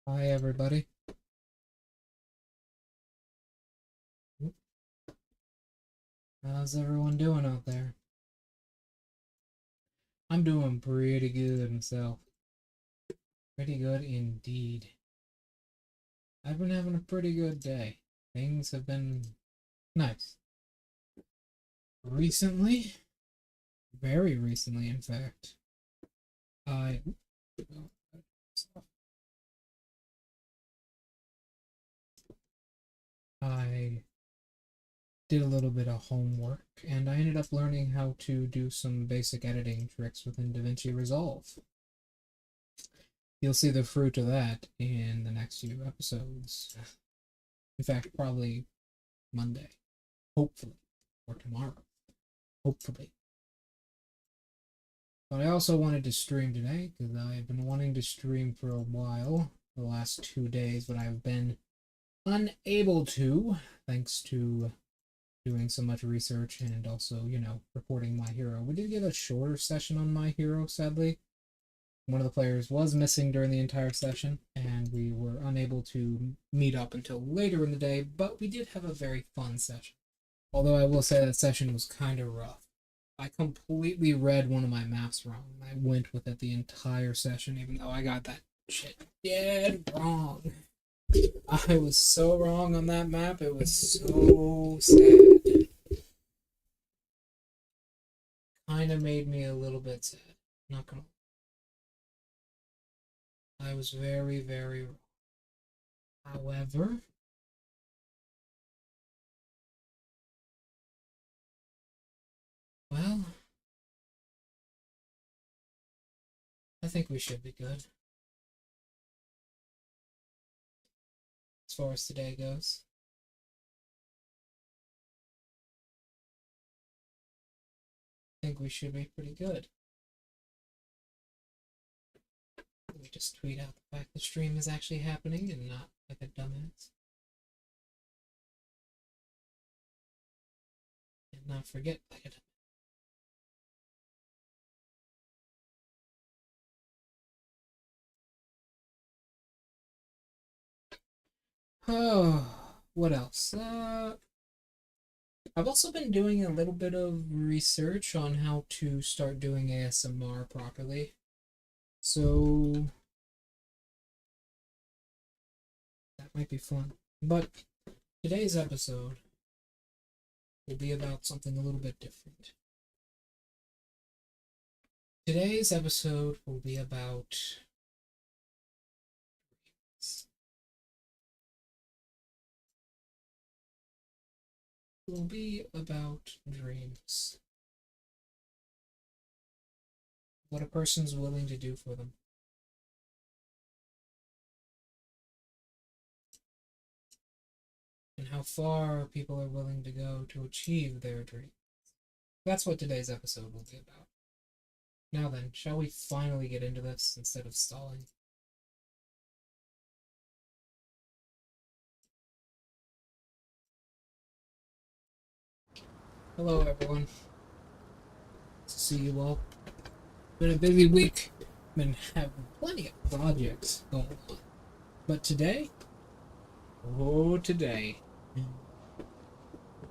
Hi, everybody. How's everyone doing out there? I'm doing pretty good myself. Pretty good indeed. I've been having a pretty good day. Things have been nice. Recently, very recently, in fact, I I did a little bit of homework and I ended up learning how to do some basic editing tricks within DaVinci Resolve. You'll see the fruit of that in the next few episodes. In fact, probably Monday, hopefully, or tomorrow, hopefully. But I also wanted to stream today because I've been wanting to stream for a while, the last 2 days, but I've been unable to, thanks to doing so much research and also, recording My Hero. We did get a shorter session on My Hero, sadly. One of the players was missing during the entire session, and we were unable to meet up until later in the day, but we did have a very fun session. Although I will say that session was kind of rough. I completely read one of my maps wrong. I went with it the entire session, even though I got that shit dead wrong. I was so wrong on that map, it was so sad. Kinda made me a little bit sad. Not gonna. I was very, very wrong. However, well, I think we should be good. As far as today goes. I think we should be pretty good. Let me just tweet out the fact the stream is actually happening and not like a dumbass. And not forget like a dumbass. Oh, what else? I've also been doing a little bit of research on how to start doing ASMR properly. So that might be fun. But today's episode will be about something a little bit different. Today's episode will be about dreams. What a person's willing to do for them. And how far people are willing to go to achieve their dreams. That's what today's episode will be about. Now then, shall we finally get into this instead of stalling? Hello, everyone. Nice to see you all. Been a busy week. Been having plenty of projects going on. But today, today,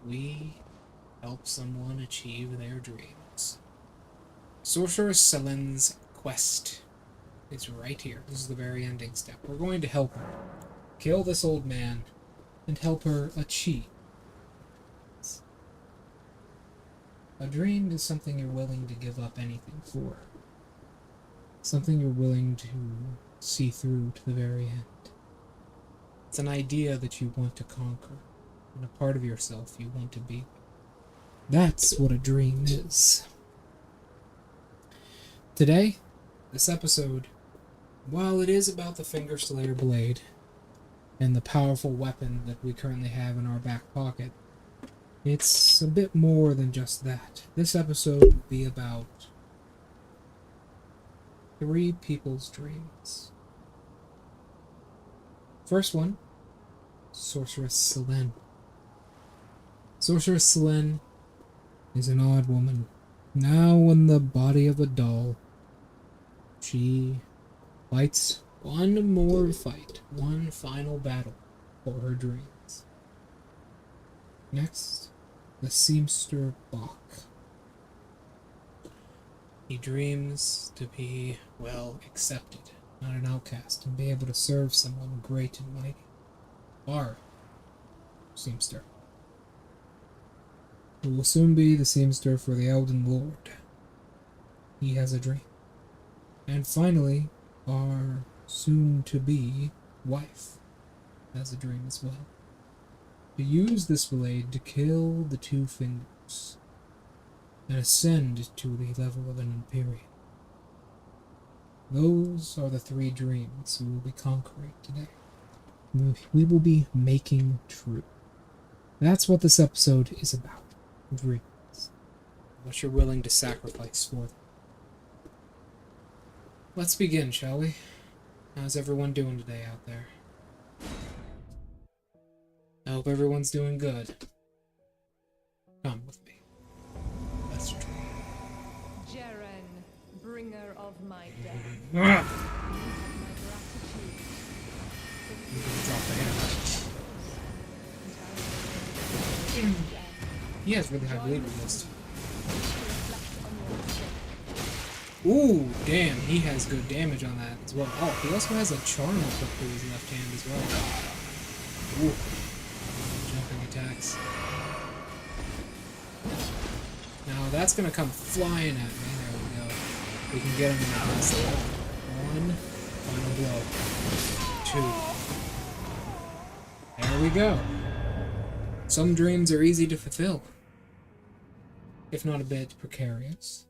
we help someone achieve their dreams. Sorcerer Selen's quest is right here. This is the very ending step. We're going to help her kill this old man and help her achieve. A dream is something you're willing to give up anything for. Something you're willing to see through to the very end. It's an idea that you want to conquer, and a part of yourself you want to be. That's what a dream is. Today, this episode, while it is about the Finger Slayer blade and the powerful weapon that we currently have in our back pocket, it's a bit more than just that. This episode will be about 3 people's dreams. First one, Sorceress Selen. Sorceress Selen is an odd woman, now in the body of a doll. She fights One more fight. One final battle for her dreams. Next, the seamster Bach. He dreams to be, well, accepted, not an outcast, and be able to serve someone great and mighty. Our seamster, who will soon be the seamster for the Elden Lord. He has a dream. And finally, our soon-to-be wife has a dream as well. To use this blade to kill the two fingers and ascend to the level of an Imperium. Those are the three dreams we will be conquering today. We will be making true. That's what this episode is about. Dreams. What you're willing to sacrifice for them. Let's begin, shall we? How's everyone doing today out there? I hope everyone's doing good. Come with me. Let's try. Jeren, bringer of my death. I'm My gonna drop the hammer. He has really high bleed resist. Ooh, damn, he has good damage on that as well. Oh, he also has a charm up to his left hand as well. Ooh. Jumping attacks. Now that's gonna come flying at me. There we go. We can get him in the last level. One. Final blow. Two. There we go. Some dreams are easy to fulfill. If not a bit precarious.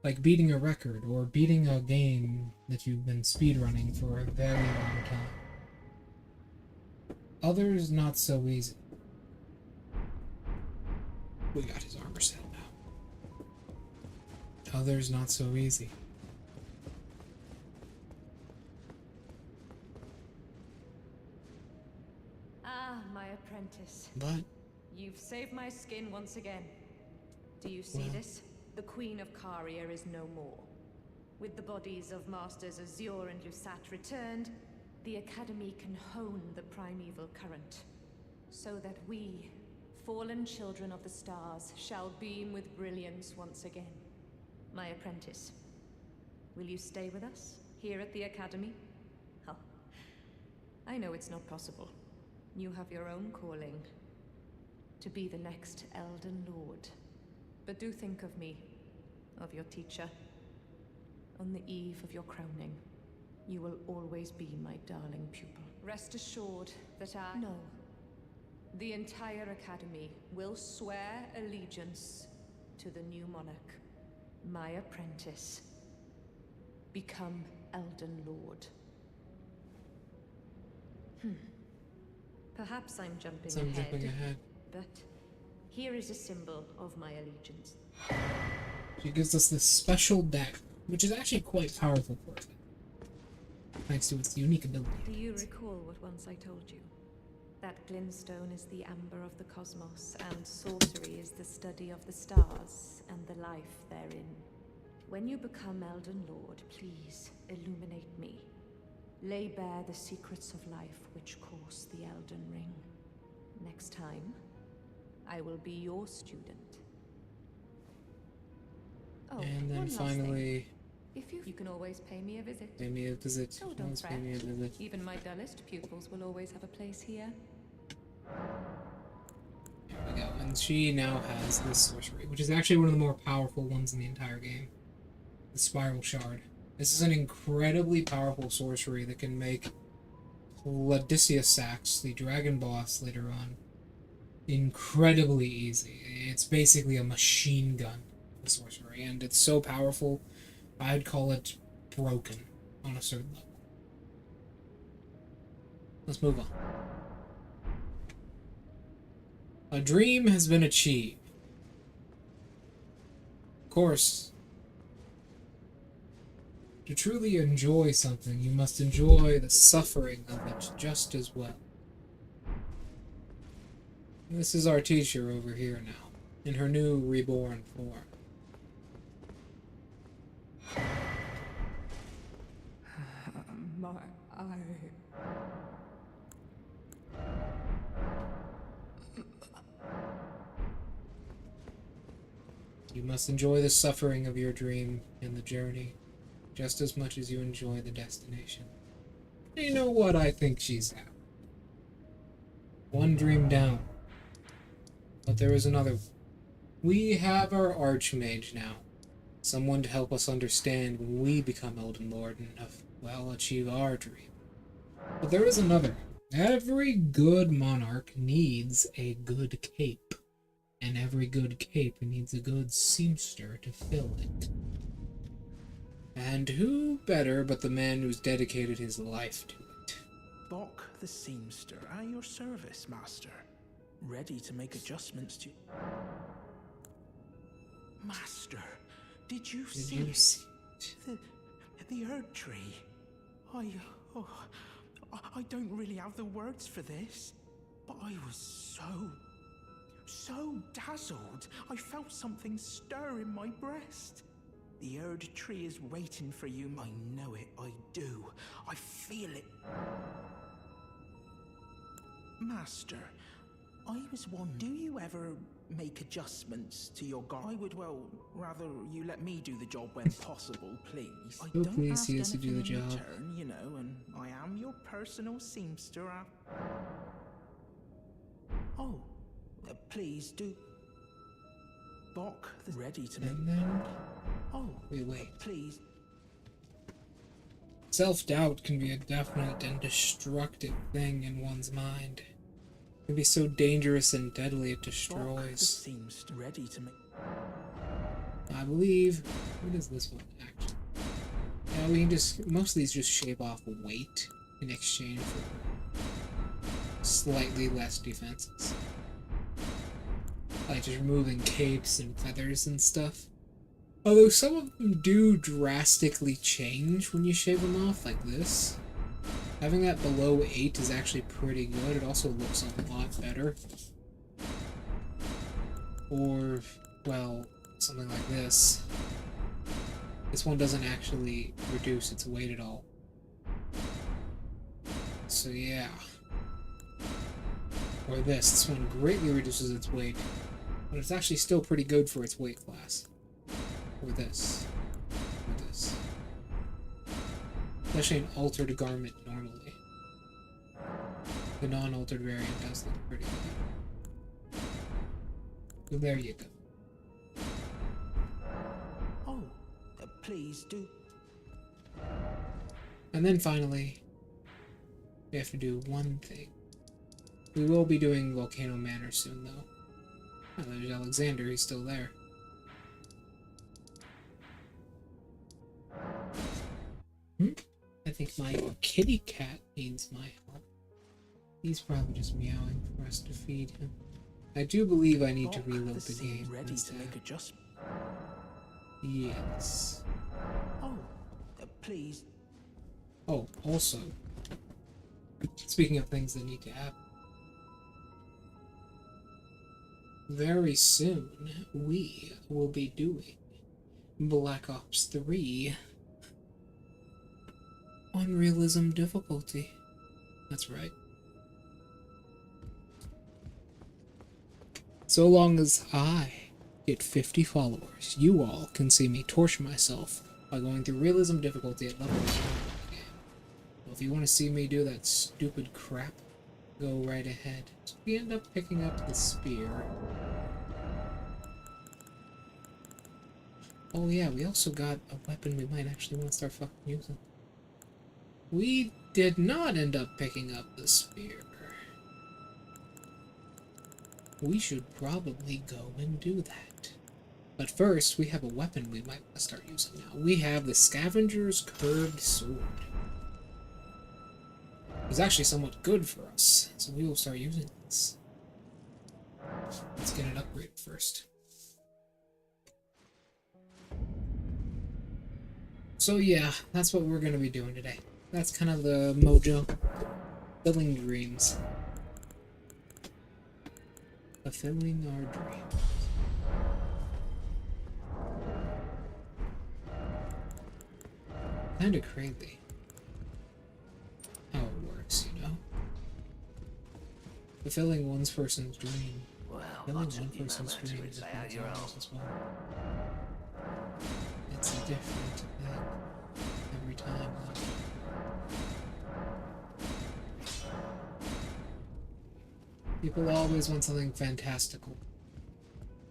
Like beating a record, or beating a game that you've been speedrunning for a very long time. Others, not so easy. We got his armor set now. Others, not so easy. Ah, my apprentice. But You've saved my skin once again. Do you see this? The Queen of Caria is no more. With the bodies of Masters Azure and Lusat returned, the Academy can hone the primeval current, so that we, fallen children of the stars, shall beam with brilliance once again. My apprentice, will you stay with us, here at the Academy? Oh, I know it's not possible. You have your own calling, to be the next Elden Lord. But do think of me, of your teacher. On the eve of your crowning, you will always be my darling pupil. Rest assured that No. The entire Academy will swear allegiance to the new monarch, my apprentice. Become Elden Lord. Perhaps I'm jumping ahead. But here is a symbol of my allegiance. she gives us this special dagger, which is actually quite powerful for it, thanks to its unique ability. Do you recall what once I told you? That glintstone is the amber of the cosmos, and sorcery is the study of the stars and the life therein. When you become Elden Lord, please illuminate me. Lay bare the secrets of life which course the Elden Ring. Next time, I will be your student. Oh, And then one last finally, thing. If you can always pay me a visit. pay me a visit. Oh, don't Always fret. pay me a visit. Even my dullest pupils will always have a place here. There we go. And she now has this sorcery, which is actually one of the more powerful ones in the entire game. The Spiral Shard. This is an incredibly powerful sorcery that can make Sax, the dragon boss later on, incredibly easy. It's basically a machine gun of sorcery, and it's so powerful, I'd call it broken on a certain level. Let's move on. A dream has been achieved. Of course, to truly enjoy something, you must enjoy the suffering of it just as well. And this is our teacher over here now, in her new reborn form. my eye. You must enjoy the suffering of your dream and the journey, just as much as you enjoy the destination. You know what? I think she's out. One dream down. But there is another one. We have our Archmage now. Someone to help us understand when we become Elden Lord and, well, achieve our dream. But there is another. Every good monarch needs a good cape. And every good cape needs a good seamster to fill it. And who better but the man who's dedicated his life to it? Bok the seamster at your service, master. Ready to make adjustments to... Master, did you see it? The Erd tree? I don't really have the words for this, but I was so dazzled. I felt something stir in my breast. The Erd tree is waiting for you. I know it, I do. I feel it. Master, I was wondering, do you ever make adjustments to your guard? I would, well, rather you let me do the job when possible, please. I don't please, ask he has to do the anything in job. return, you know, and I am your personal seamster. Oh, please do. Bok, ready to make... And then... Oh, wait. please. Self-doubt can be a definite and destructive thing in one's mind. It can be so dangerous and deadly it Bok, destroys. seems ready to make... I believe... What is this one, actually? Yeah, we can just... Most of these just shave off weight in exchange for slightly less defenses. Like just removing capes and feathers and stuff. Although some of them do drastically change when you shave them off, like this. Having that below 8 is actually pretty good. It also looks a lot better. Or, well, something like this. This one doesn't actually reduce its weight at all. So yeah. Or this one greatly reduces its weight, but it's actually still pretty good for its weight class. Or this. Or this. Especially an altered garment normally. The non-altered variant does look pretty good. So there you go. Oh, please do. And then finally, we have to do one thing. We will be doing Volcano Manor soon, though. Oh, there's Alexander, he's still there. I think my kitty cat needs my help. He's probably just meowing for us to feed him. I do believe I need to reload the game. Ready to make adjustments. Yes. Oh, please. Oh, also, speaking of things that need to happen, very soon we will be doing Black Ops 3 on realism difficulty. That's right. So long as I get 50 followers, you all can see me torture myself by going through realism difficulty at level 1 of the game. Well, if you want to see me do that stupid crap, go right ahead. We end up picking up the spear. Oh yeah, we also got a weapon we might actually want to start fucking using. We did not end up picking up the spear. We should probably go and do that. But first, we have a weapon we might want to start using now. We have the Scavenger's Curved Sword. It's actually somewhat good for us, so we will start using this. Let's get it upgraded first. So yeah, that's what we're going to be doing today. That's kind of the mojo. Fulfilling dreams. Fulfilling our dreams. Kinda crazy. fulfilling one person's dream. Well, Fulfilling I one took you no person's man to dream it, is lay out your own. as well. It's a different thing every time. People always want something fantastical,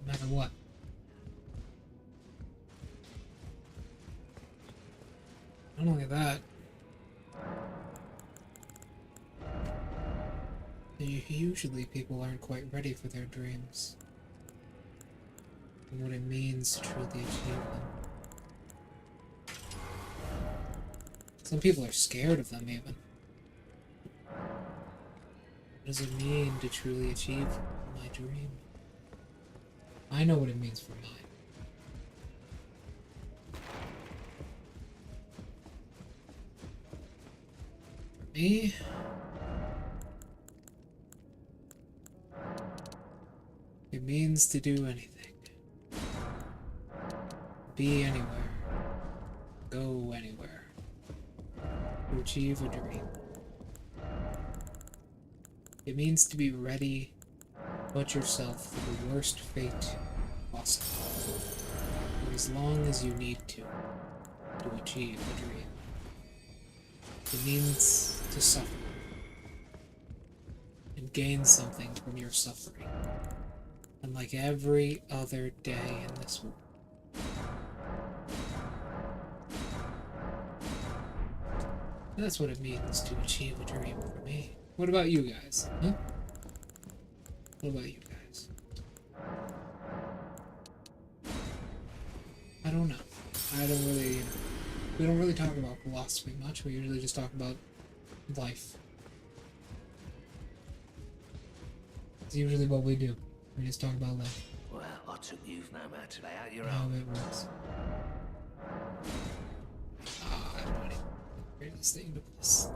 no matter what. Not only that, usually people aren't quite ready for their dreams and what it means to truly achieve them. Some people are scared of them even. What does it mean to truly achieve my dream? I know what it means for mine. For me, it means to do anything. Be anywhere. Go anywhere. To achieve a dream. It means to be ready to put yourself through the worst fate possible. For as long as you need to achieve a dream. It means to suffer. And gain something from your suffering. Unlike every other day in this world. That's what it means to achieve a dream for me. What about you guys? Huh? What about you guys? I don't know. We don't really talk about philosophy much. We usually just talk about life. It's usually what we do. We just talk about life. Well, I took you no man to lay out your How own. it works. Ah, I'm not even greatest thing to this.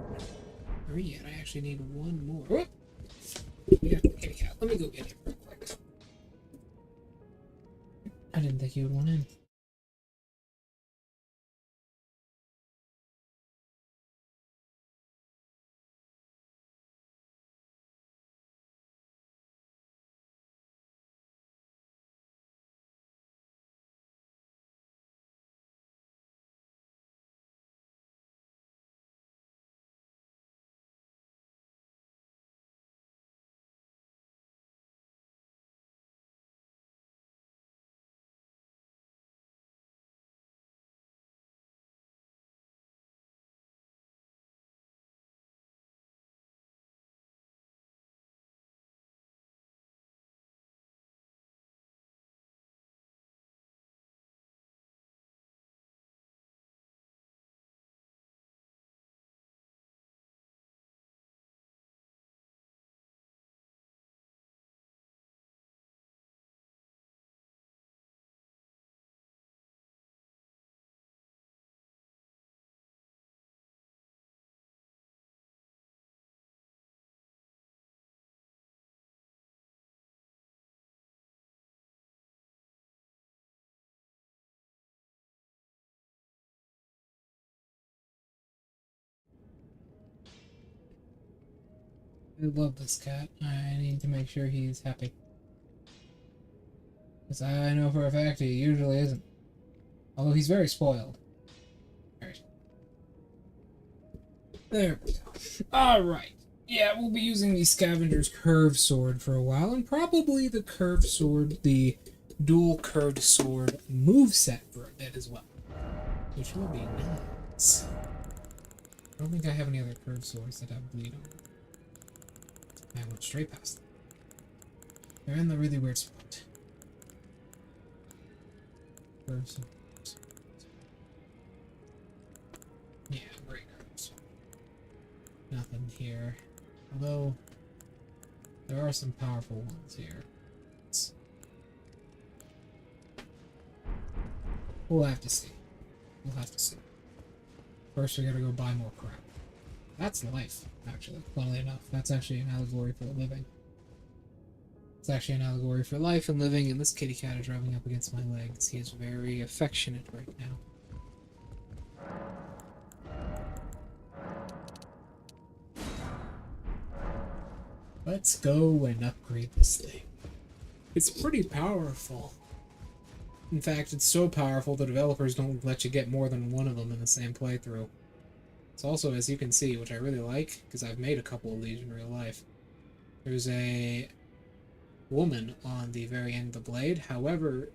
Hurry yet, I actually need one more. Whoop! We got the kitty cat. Let me go get him real quick. I didn't think you would want in. I love this cat. I need to make sure he's happy. Because I know for a fact he usually isn't. Although he's very spoiled. Alright. There we go. Alright. Yeah, we'll be using the Scavenger's Curved Sword for a while, and probably the Curved Sword, the dual Curved Sword moveset for a bit as well. Which will be nice. I don't think I have any other Curved Swords that have bleed on them. I went straight past them. They're in the really weird spot. Curved Swords. Yeah, great curves. Nothing here. Although, there are some powerful ones here. We'll have to see. We'll have to see. First, we gotta go buy more crap. That's life, actually. Funnily enough, that's actually an allegory for living. It's actually an allegory for life and living, and this kitty cat is rubbing up against my legs. He is very affectionate right now. Let's go and upgrade this thing. It's pretty powerful. In fact, it's so powerful the developers don't let you get more than one of them in the same playthrough. It's also, as you can see, which I really like, because I've made a couple of these in real life, there's a woman on the very end of the blade. However,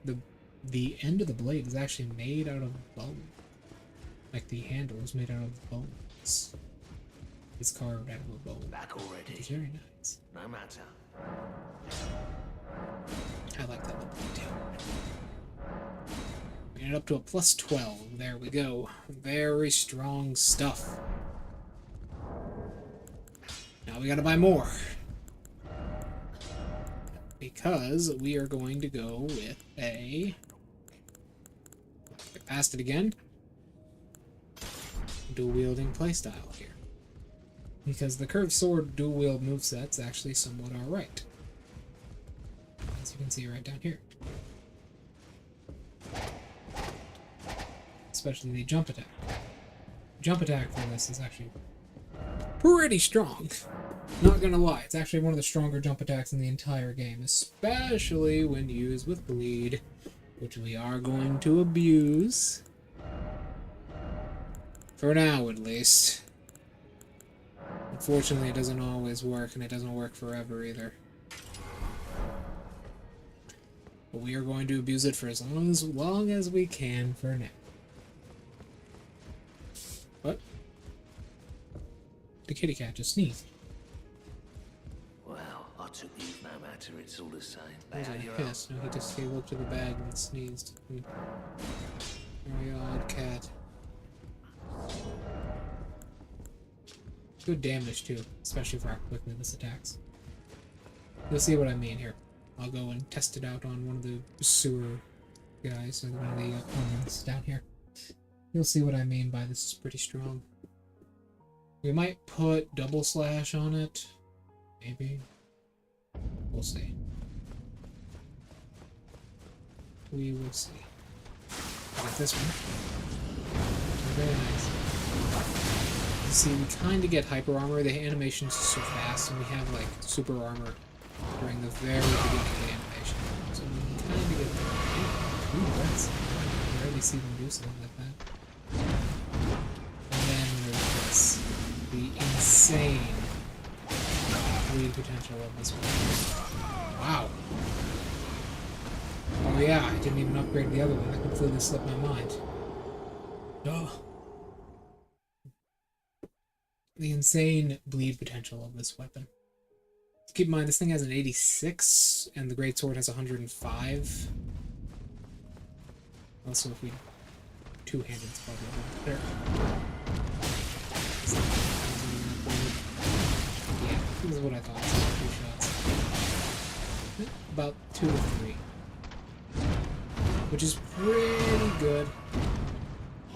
the end of the blade is actually made out of bone. Like the handle is made out of bones. It's carved out of a bone. Back already. It's very nice. No matter. I like that little detail. We get it up to a plus 12. There we go. Very strong stuff. Now we gotta buy more. Because we are going to go with a... Get past it again. Dual-wielding playstyle here. Because the curved sword dual-wield moveset's actually somewhat alright. As you can see right down here. Especially the jump attack. Jump attack for this is actually pretty strong. Not gonna lie, it's actually one of the stronger jump attacks in the entire game, especially when used with bleed, which we are going to abuse. For now, at least. Unfortunately, it doesn't always work, and it doesn't work forever either. But we are going to abuse it for as long as we can for now. What? The kitty cat just sneezed. Well, I took you no matter, it's all the same. Was Lay it out your a hiss? No, he looked at the bag and sneezed. Very odd cat. Good damage too, especially for how quickly this attacks. You'll see what I mean here. I'll go and test it out on one of the sewer guys, or one of the opponents down here. You'll see what I mean by this is pretty strong. We might put double slash on it. Maybe. We'll see. We will see. Got this one. Very nice. You see, we kind of get hyper armor. The animation's so fast, and we have like super armor during the very beginning of the animation. So we kind of get that. Ooh, that's... I rarely see them do something like that. And then there's this. The insane bleed potential of this one. Wow. Oh yeah, I didn't even upgrade the other one. That completely slipped my mind. Duh. The insane bleed potential of this weapon. Keep in mind, this thing has an 86, and the greatsword has 105. Also, if we two-handed, it's probably a little better. Yeah, this is what I thought. It's 2 shots. About 2 to 3. Which is pretty good.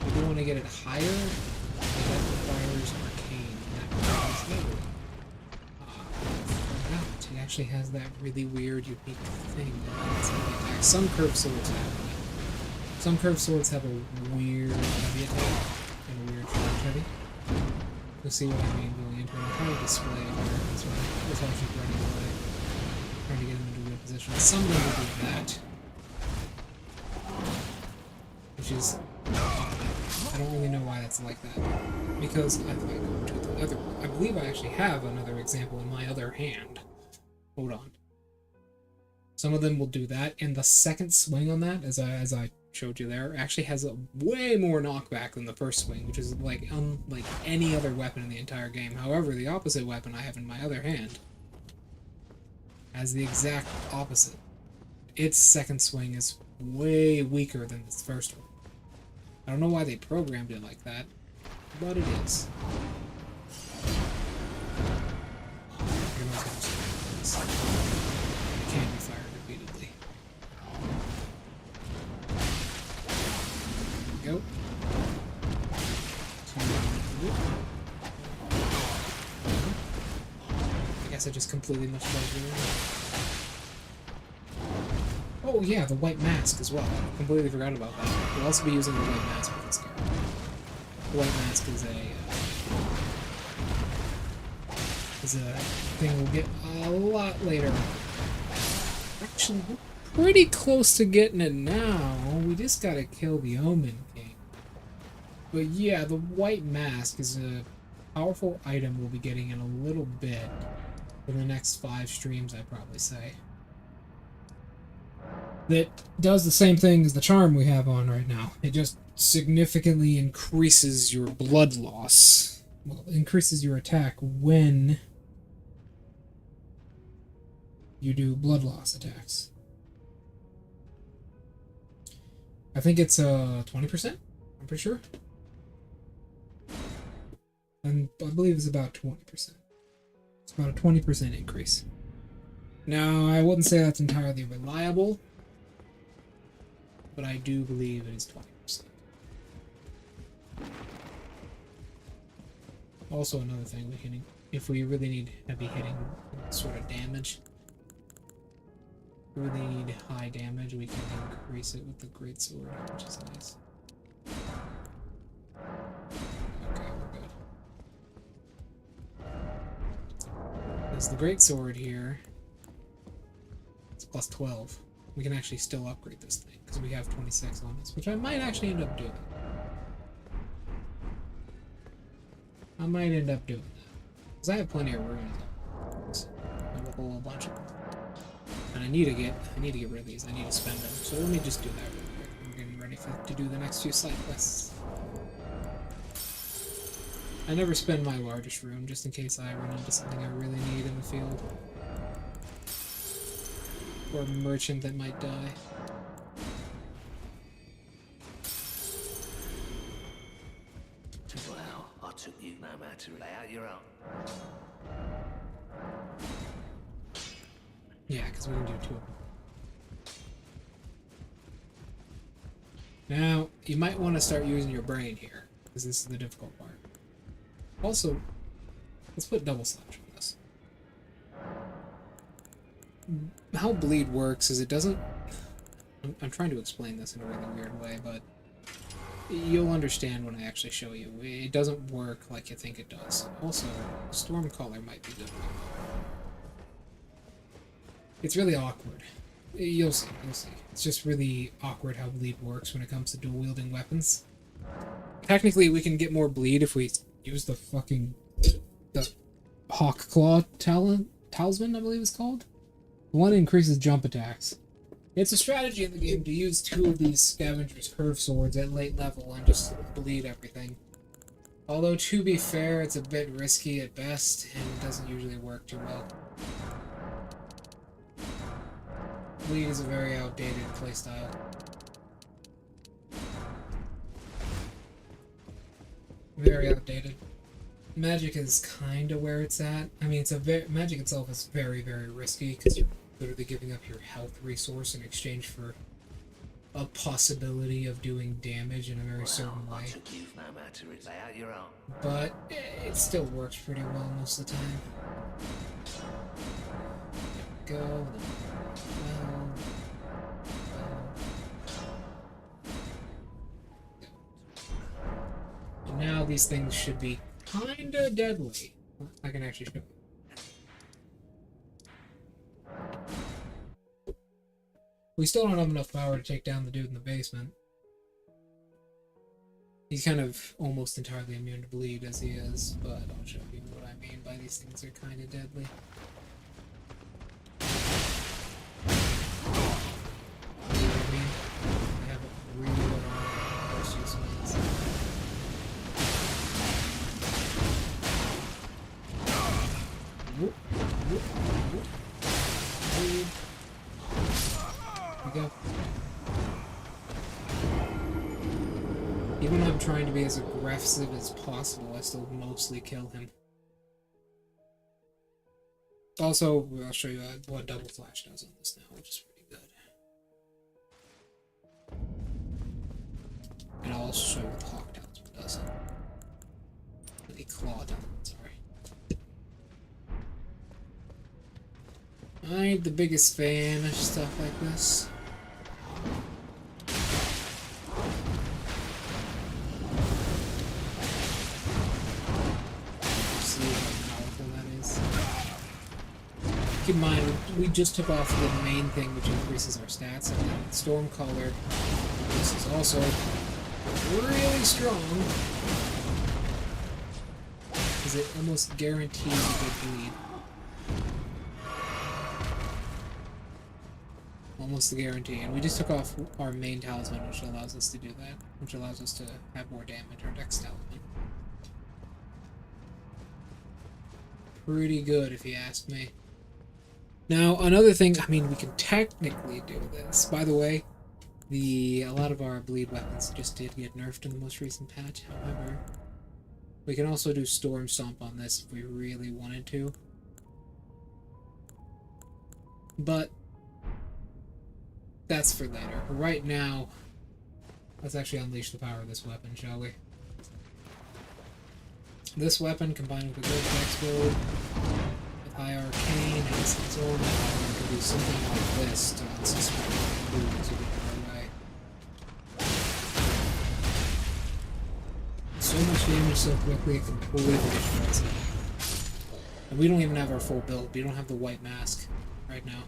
If you want to get it higher, that requires arcane. That requires level. He actually has that really weird, unique thing that lets him attack. Some curved swords have that. Some curved swords have a weird heavy attack and a weird charge heavy. You'll see what I mean going into it. I'm trying to display it here. That's right. That's why I keep running away. Trying to get him into a weird position. Some of them will do that. Which is... I don't really know why that's like that. Because if I go to the other... I believe I actually have another example in my other hand. Hold on. Some of them will do that, and the second swing on that, as I showed you there, actually has a way more knockback than the first swing, which is like unlike any other weapon in the entire game. However, the opposite weapon I have in my other hand has the exact opposite. Its second swing is way weaker than its first one. I don't know why they programmed it like that, but it is. It can be fired repeatedly. There we go. I guess I just completely messed up. Oh yeah, the white mask as well. Completely forgot about that. We'll also be using the white mask with this character. The white mask is This is a thing we'll get a lot later. Actually, we're pretty close to getting it now. We just gotta kill the Omen King. But yeah, the white mask is a powerful item we'll be getting in a little bit. For the next 5 streams, I'd probably say. That does the same thing as the charm we have on right now. It just significantly increases your blood loss. Well, increases your attack when you do blood loss attacks. I think it's 20%, I'm pretty sure. And I believe it's about 20%. It's about a 20% increase. Now, I wouldn't say that's entirely reliable, but I do believe it is 20%. Also, another thing, if we really need heavy hitting sort of damage, really need high damage, we can increase it with the greatsword, which is nice. Okay, we're good. There's the greatsword here. It's plus 12. We can actually still upgrade this thing, because we have 26 on this, which I might actually end up doing. I might end up doing that. Because I have plenty of runes. I have a whole bunch of them. And I need to get rid of these. I need to spend them. So let me just do that real quick. I'm getting ready to do the next few side quests. I never spend my largest rune just in case I run into something I really need in the field. Or a merchant that might die. Well, I took you no matter. Lay out your own. Yeah, because we can do 2 of them. Now, you might want to start using your brain here, because this is the difficult part. Also, let's put double slash on this. How bleed works is it doesn't... I'm trying to explain this in a really weird way, but you'll understand when I actually show you. It doesn't work like you think it does. Also, Stormcaller might be good. It's really awkward. You'll see, you'll see. It's just really awkward how bleed works when it comes to dual-wielding weapons. Technically, we can get more bleed if we use the Hawk Claw Talisman, I believe it's called. The one that increases jump attacks. It's a strategy in the game to use 2 of these Scavenger's Curve Swords at late level and just bleed everything. Although, to be fair, it's a bit risky at best, and it doesn't usually work too well. Bleed is a very outdated playstyle. Very outdated. Magic is kind of where it's at. I mean, magic itself is very, very risky because you're literally giving up your health resource in exchange for a possibility of doing damage in a very certain way. But it still works pretty well most of the time. There we go. And now these things should be kinda deadly. I can actually show you. We still don't have enough power to take down the dude in the basement. He's kind of almost entirely immune to bleed as he is, but I'll show you what I mean by these things are kinda deadly. Go. Even though I'm trying to be as aggressive as possible, I still mostly kill him. Also, I'll show you what double flash does on this now, which is pretty good. And I'll also show you what the Hawk Talisman does. The Claw Talisman, sorry. I ain't the biggest fan of stuff like this. See how powerful that is? keep in mind, we just took off the main thing, which increases our stats, and then Stormcaller. This is also really strong, because it almost guarantees a good bleed. Almost the guarantee. And we just took off our main talisman, which allows us to do that, which allows us to have more damage, our dex talisman. Pretty good, if you ask me. Now, another thing, I mean, we can technically do this. By the way, a lot of our bleed weapons just did get nerfed in the most recent patch, however. We can also do Storm Stomp on this if we really wanted to. But that's for later. Right now, let's actually unleash the power of this weapon, shall we? This weapon, combined with a good dex build, with high arcane, has its own power, and can do something like this to unsuspected moves within our way. So much damage so quickly, it completely destroys it. And we don't even have our full build. We don't have the white mask right now.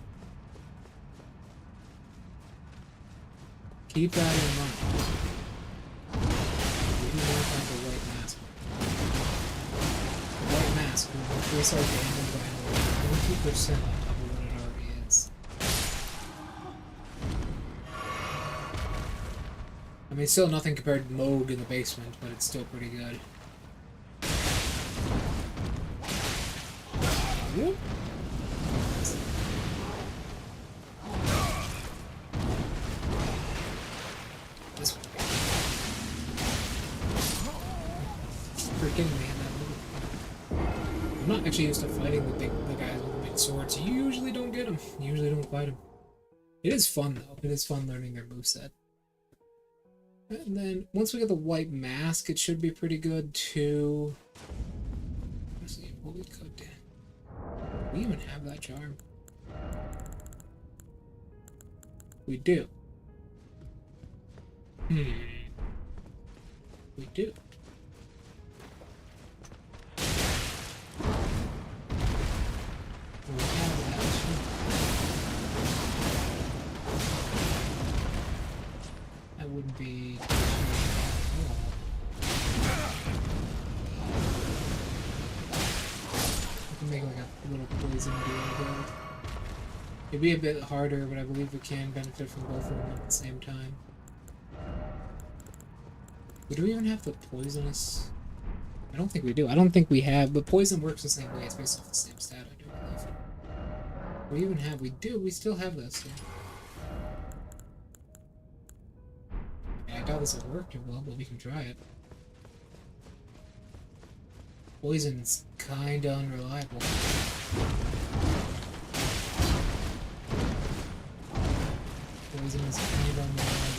Keep that in mind. We do not have the white mask. The white mask will increase our damage by 20% on top of what it already is. I mean, still nothing compared to Moog in the basement, but it's still pretty good. Whoop. This one. Freaking man, that move. I'm not actually used to fighting the guys with the big swords. You usually don't get them. You usually don't fight them. It is fun though. It is fun learning their moveset. And then once we get the white mask, it should be pretty good too. Let's see what we could do. We even have that charm. We do. We do. We have that charm. That wouldn't be too bad at all. We can make like a little poison duo build. It'd be a bit harder, but I believe we can benefit from both of them at the same time. But do we even have the poisonous? I don't think we do. I don't think we have, but poison works the same way. It's basically the same stat, I do believe. We even have, we do, we still have this. Yeah, I doubt this will work too well, but we can try it. Poison's kinda unreliable. Poison is kinda unreliable.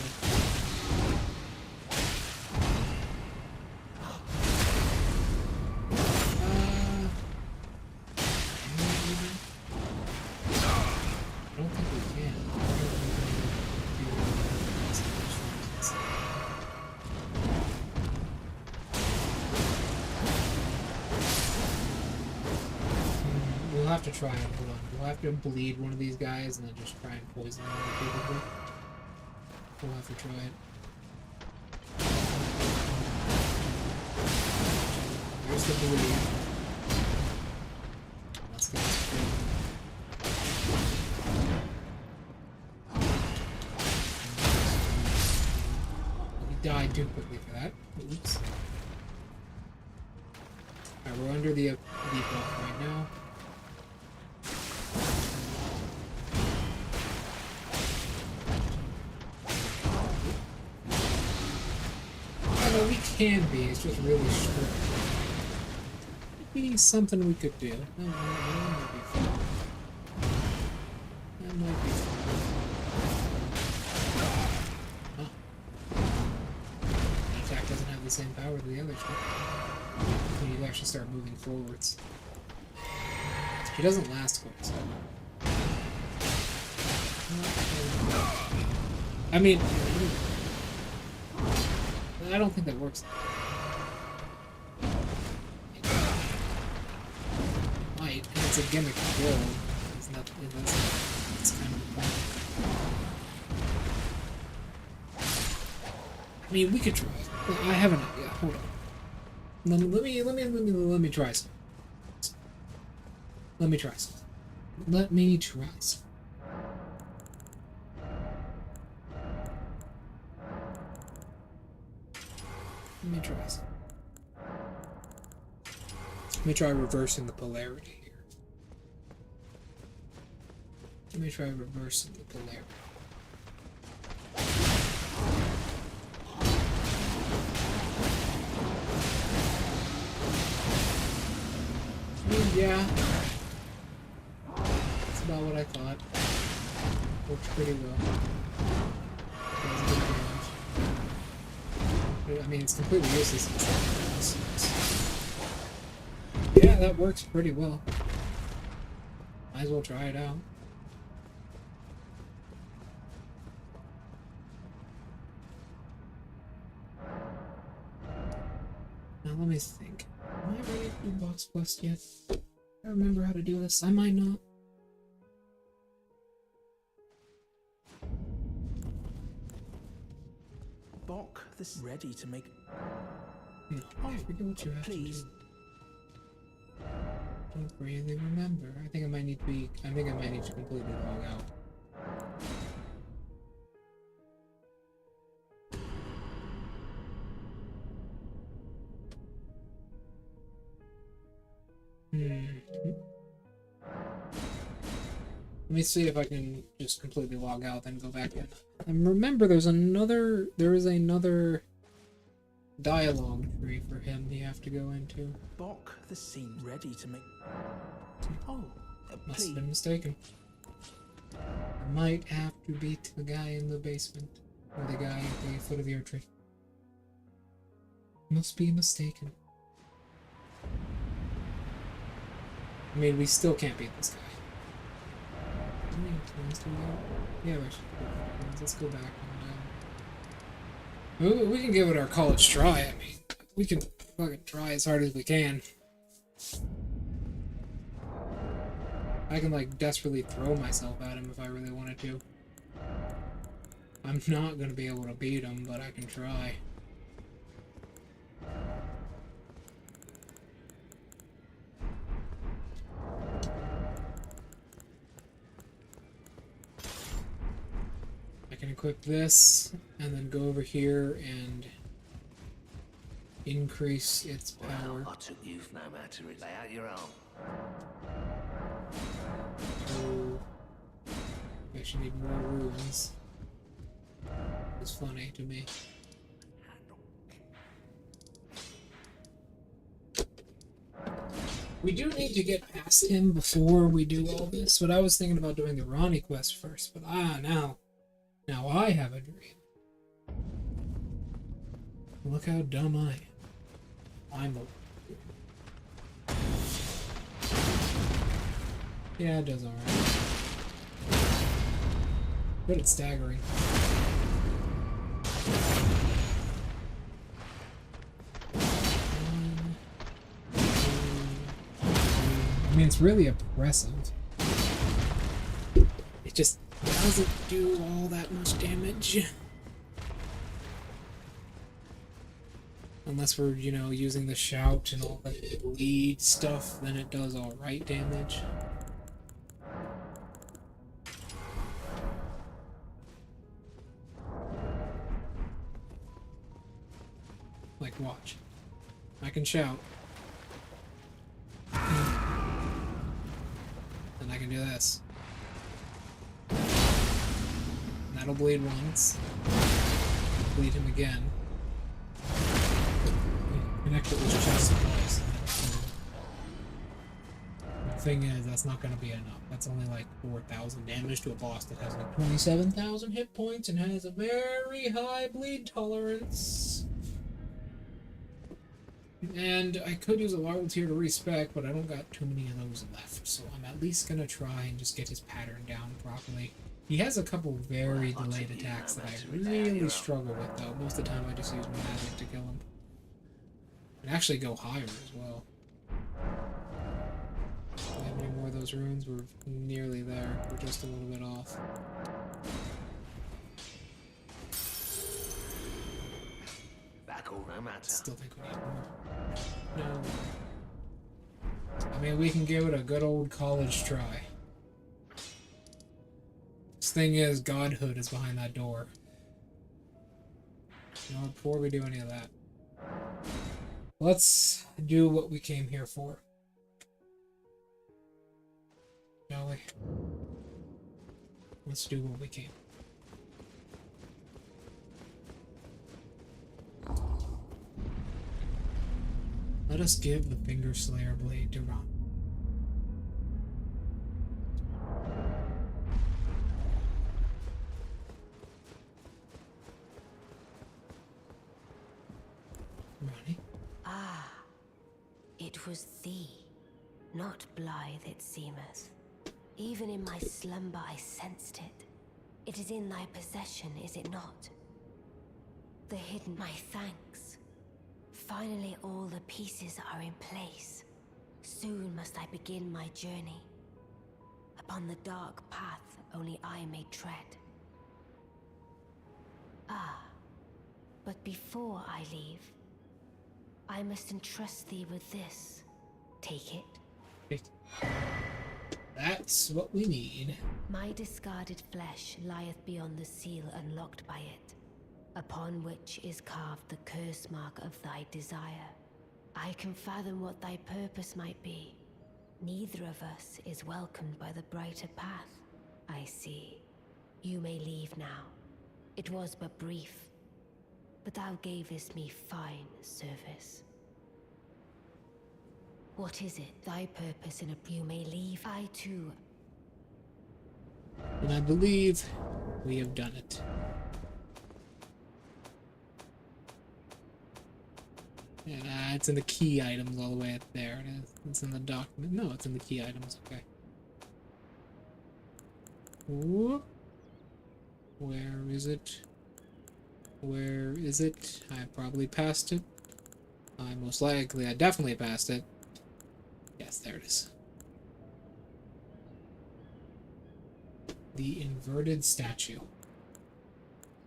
To try and hold on. We'll have to bleed one of these guys and then just try and poison them repeatedly. We'll have to try it. There's the bleed. Let's get this free. He died too quickly for that. Oops. Alright, we're under the debuff right now. Well, we can be, it's just really strict. Maybe something we could do. That might be fun. That might be fun. Huh. The attack doesn't have the same power as the other stuff. When you actually start moving forwards. She doesn't last quite so long. I mean, I don't think that works. Might. It's a gimmick build. It's nothing. That's kind of the point. I mean, we could try. I have an idea. Hold on. Let me try some. Let me try some. Let me try some. Let me try some. Let me try reversing the polarity here. Let me try reversing the polarity. Yeah. That's about what I thought. Worked pretty well. Does good damage. I mean, it's completely useless. Yeah, that works pretty well. Might as well try it out. Now let me think. Am I ready to do box quest yet? I remember how to do this. I might not. Bok, this is ready to make. No, I forget what you have please. to do. Don't really remember. I think I might need to be. I think I might need to completely log out. Let me see if I can just completely log out, then go back in. And remember, there is another dialogue tree for him you have to go into. Bok, this seems ready to make. Oh, Must please. have been mistaken. I might have to beat the guy in the basement, or the guy at the foot of the tree. Must be mistaken. I mean, we still can't beat this guy. How many times do we go? Yeah, we should go back. Let's go back and we can give it our college try. I mean, we can fucking try as hard as we can. I can like desperately throw myself at him if I really wanted to. I'm not gonna be able to beat him, but I can try. I can equip this, and then go over here and increase its power. Well, I took youth no matter it. Lay out your arm. So, I actually need more runes. It's funny to me. We do need to get past him before we do all this, but I was thinking about doing the Ronnie quest first, but now I have a dream. Look how dumb I am. I'm a... Yeah, it does alright. But it's staggering. I mean, it's really oppressive. It just doesn't do all that much damage. Unless we're, you know, using the shout and all the bleed stuff, then it does alright damage. Like, watch. I can shout. And I can do this. And that'll bleed once. Bleed him again. Connect it with chest twice. The thing is, that's not going to be enough. That's only like 4,000 damage to a boss that has like 27,000 hit points and has a very high bleed tolerance. And I could use a larval tier to respec, but I don't got too many of those left, so I'm at least gonna try and just get his pattern down properly. He has a couple very delayed attacks that I really struggle with, though. Most of the time I just use my magic to kill him. And actually go higher as well. Do I have any more of those runes. We're nearly there. We're just a little bit off. Back all no matter. Still think we need more. No. I mean, we can give it a good old college try. This thing is, godhood is behind that door. You know, before we do any of that, let's do what we came here for. Shall we? Let's do what we came. Let us give the Finger Slayer blade to Ron. Ronnie? Ah, it was thee, not blithe it seemeth. Even in my slumber I sensed it. It is in thy possession, is it not? The hidden, my thanks. Finally all the pieces are in place. Soon must I begin my journey. Upon the dark path only I may tread. Ah, but before I leave, I must entrust thee with this. Take it. That's what we need. My discarded flesh lieth beyond the seal unlocked by it, upon which is carved the curse mark of thy desire. I can fathom what thy purpose might be. Neither of us is welcomed by the brighter path, I see. You may leave now. It was but brief, but thou gavest me fine service. What is it, thy purpose in a... You may leave, I too. And I believe we have done it. And it's in the key items all the way up there. It is. It's in the document. No, it's in the key items. Okay. Whoop. Where is it? Where is it? I probably passed it. I definitely passed it. Yes, there it is. The inverted statue.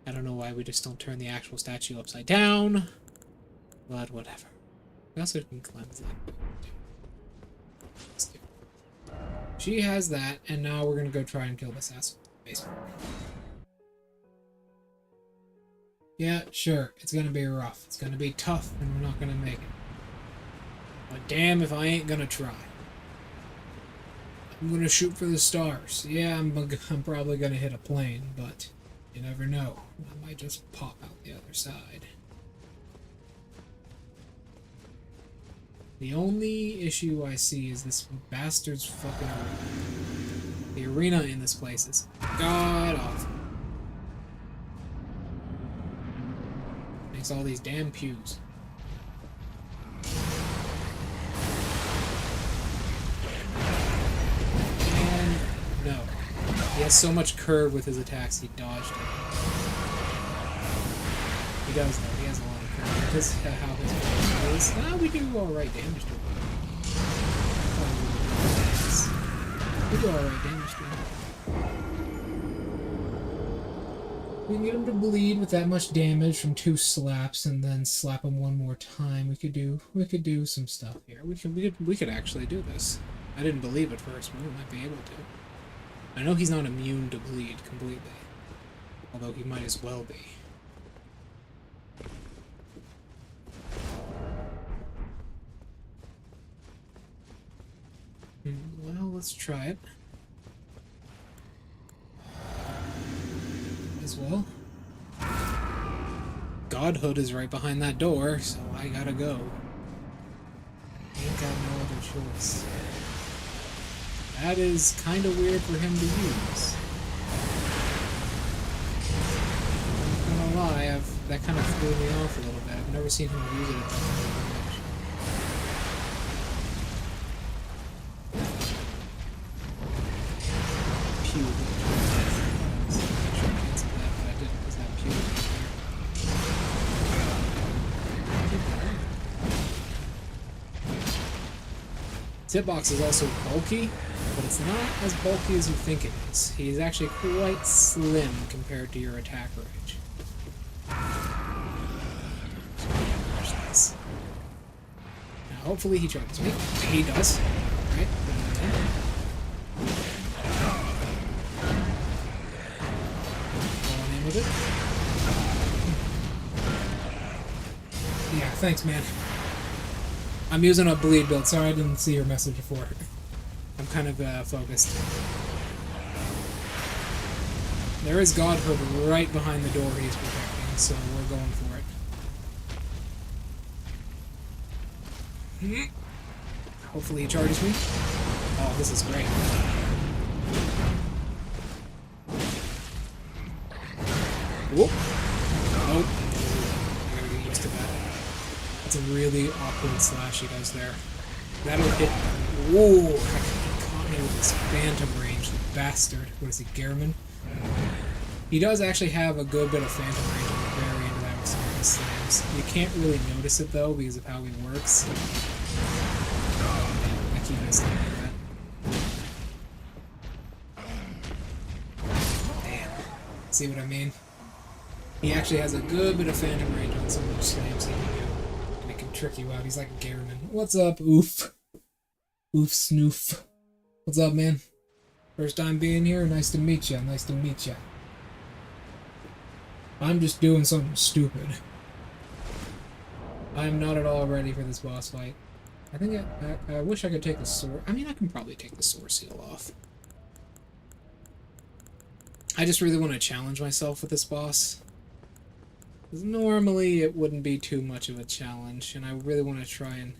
I don't know why we just don't turn the actual statue upside down. But whatever. We also can cleanse it. Let's do it. She has that, and now we're gonna go try and kill this asshole. Basically. Yeah, sure. It's gonna be rough. It's gonna be tough, and we're not gonna make it. But damn if I ain't gonna try. I'm gonna shoot for the stars. Yeah, I'm probably gonna hit a plane, but you never know. I might just pop out the other side. The only issue I see is this bastard's fucking arena. The arena in this place is god awful. Makes all these damn pews. And no. He has so much curve with his attacks, he dodged it. He does though, he has a lot of curve. This is how his damage is. Now we do alright damage to him. We do alright damage to him. We can get him to bleed with that much damage from 2 slaps, and then slap him one more time. We could do some stuff here. We could actually do this. I didn't believe at first, but we might be able to. I know he's not immune to bleed completely, although he might as well be. Well, let's try it. As well. Godhood is right behind that door, so I gotta go. Ain't got no other choice. That is kind of weird for him to use. I'm not gonna lie, that kind of threw me off a little bit. I've never seen him use it at that much. Pew. Hitbox is also bulky, but but it's not as bulky as you think it is. He's actually quite slim compared to your attack range. Nice. Now, hopefully he charges me. He does. Alright. Going in with it. Yeah, thanks, man. I'm using a bleed build. Sorry I didn't see your message before. I'm kind of focused. There is Godhood right behind the door he's protecting, so we're going for it. Hopefully he charges me. Oh, this is great. Whoop. Nope. I gotta get used to that. That's a really awkward slash he does there. That'll hit. Whoa! He caught me with his phantom range, the bastard. What is he, Gehrman? He does actually have a good bit of phantom range at the very end of that with some of his slams. You can't really notice it though because of how he works. I keep missing that. Damn. See what I mean? He actually has a good bit of phantom range on some of those slams he can do. And it can trick you out. He's like Gehrman. What's up, Oof? Oof Snoof. What's up, man? First time being here? Nice to meet ya. Nice to meet ya. I'm just doing something stupid. I am not at all ready for this boss fight. I think I wish I could take the sword. I mean, I can probably take the sword seal off. I just really want to challenge myself with this boss. Because normally it wouldn't be too much of a challenge, and I really want to try and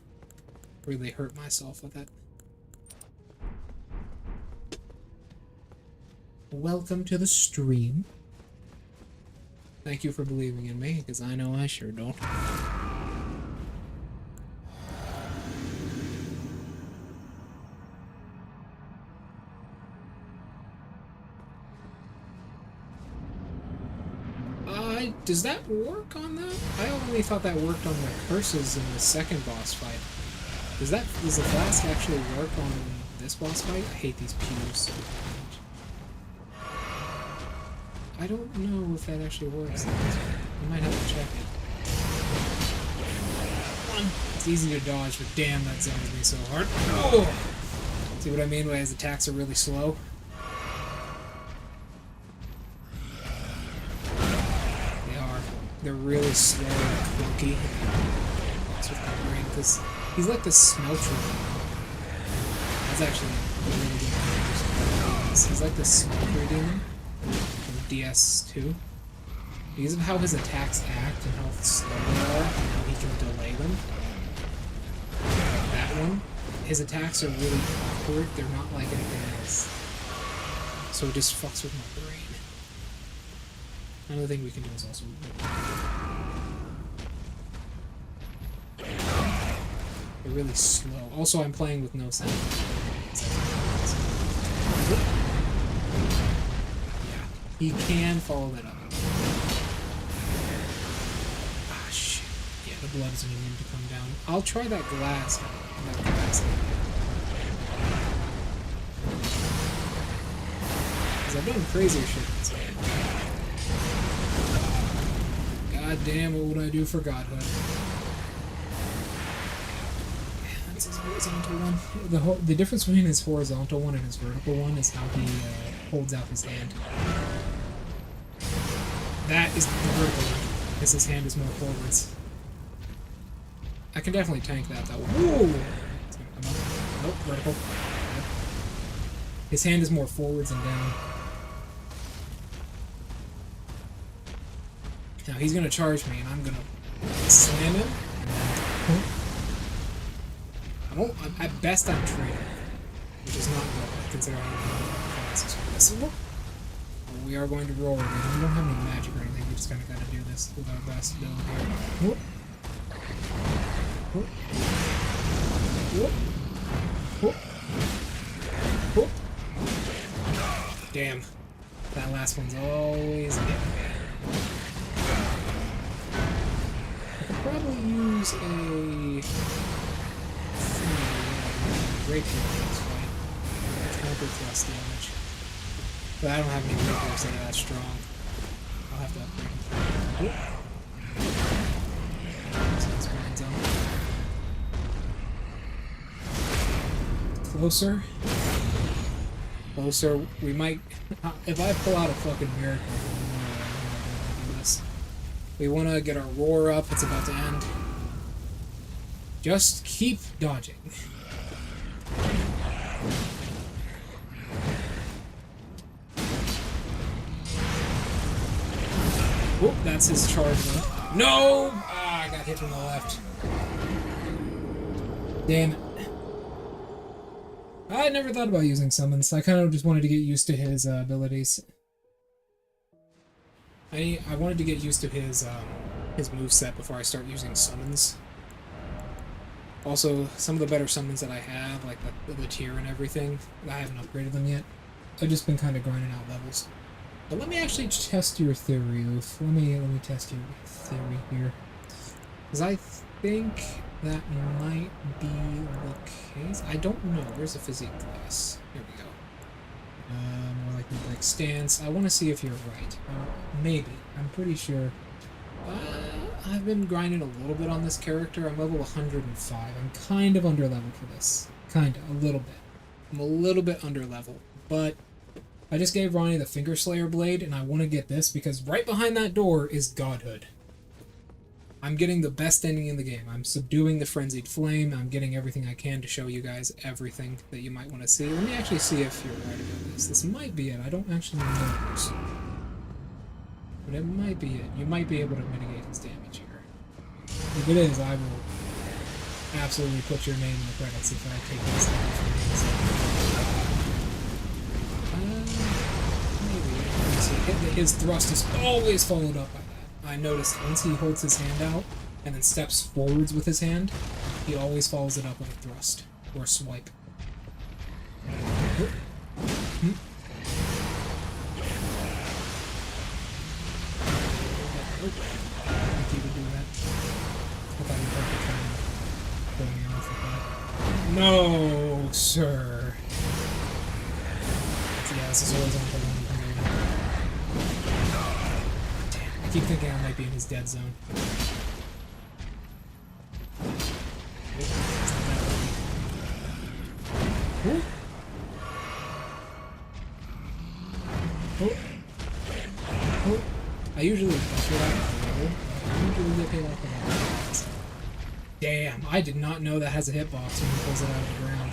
really hurt myself with it. Welcome to the stream. Thank you for believing in me, because I know I sure don't. Does that work on that? I only thought that worked on the curses in the second boss fight. Does the flask actually work on this boss fight? I hate these pews so much. I don't know if that actually works. I might have to check it. It's easy to dodge, but damn, that zones me so hard. Oh! See what I mean by his attacks are really slow? They're really slow and clunky. That's with my brain, because he's like the smelter. That's actually a really good name. He's like the smelter demon from DS2. Because of how his attacks act and how slow they are, and how he can delay them. Like that one. His attacks are really awkward. They're not like anything else. So it just fucks with my brain. Another thing we can do is also... They're really slow. Also, I'm playing with no sound. Yeah, he can follow that up. Ah, shit. Yeah, the blood is needing to come down. I'll try that glass. Because I've done crazier shit in this game. God damn, what would I do for Godhood? Yeah, that's his horizontal one. The difference between his horizontal one and his vertical one is how he holds out his hand. That is the vertical one, because his hand is more forwards. I can definitely tank that though. Whoa! Nope, vertical. Yep. His hand is more forwards and down. Now he's gonna charge me, and I'm gonna slam him. At best, I'm trading, which is not good considering classes for this. We are going to roll again. We don't have any magic or anything. We just kind of gotta do this with our best build here. Whoop. Whoop. Whoop. Whoop. Whoop. Damn, that last one's always getting me. Probably use a rapier in this fight. Counter for thrust damage. But I don't have any rapiers that are that strong. I'll have to upgrade them. Closer. Closer. We might... If I pull out a fucking miracle, I'm do this. We want to get our roar up. It's about to end. Just keep dodging. Whoop, that's his charge though. No! Ah, I got hit from the left. Damn it. I never thought about using summons. I kind of just wanted to get used to his abilities. I wanted to get used to his moveset before I start using summons. Also, some of the better summons that I have, like the tier and everything, I haven't upgraded them yet. I've just been kind of grinding out levels. But let me actually test your theory, Oof. Let me test your theory here. Because I think that might be the case. I don't know. Where's the physique class? Here we go. More like the stance. I want to see if you're right. Maybe. I'm pretty sure. I've been grinding a little bit on this character. I'm level 105. I'm kind of under level for this. Kinda. A little bit. I'm a little bit under level. But I just gave Ronnie the Finger Slayer blade, and I want to get this because right behind that door is Godhood. I'm getting the best ending in the game. I'm subduing the Frenzied Flame. I'm getting everything I can to show you guys everything that you might want to see. Let me actually see if you're right about this. This might be it. I don't actually know this. But it might be it. You might be able to mitigate his damage here. If it is, I will absolutely put your name in the credits if I take this down from maybe. His thrust is always followed up by that. I noticed once he holds his hand out and then steps forwards with his hand, he always follows it up with a thrust or a swipe. No, sir. Yeah, this is always on the line. Damn, I keep thinking I might be in his dead zone. Ooh. Oh. Oh. I usually buffer that. I usually get hit off the ground. Damn, I did not know that has a hitbox when he pulls it out of the ground.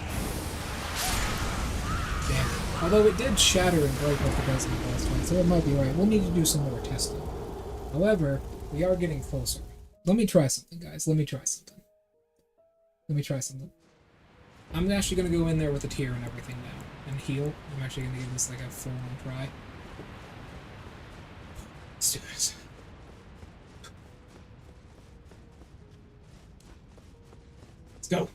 Damn. Although it did shatter and break like it does in the boss fight, so it might be right. We'll need to do some more testing. However, we are getting closer. Let me try something, guys. Let me try something. I'm actually going to go in there with a tier and everything now. And heal. I'm actually going to give this like a full-on try. Let's do this. Let's go.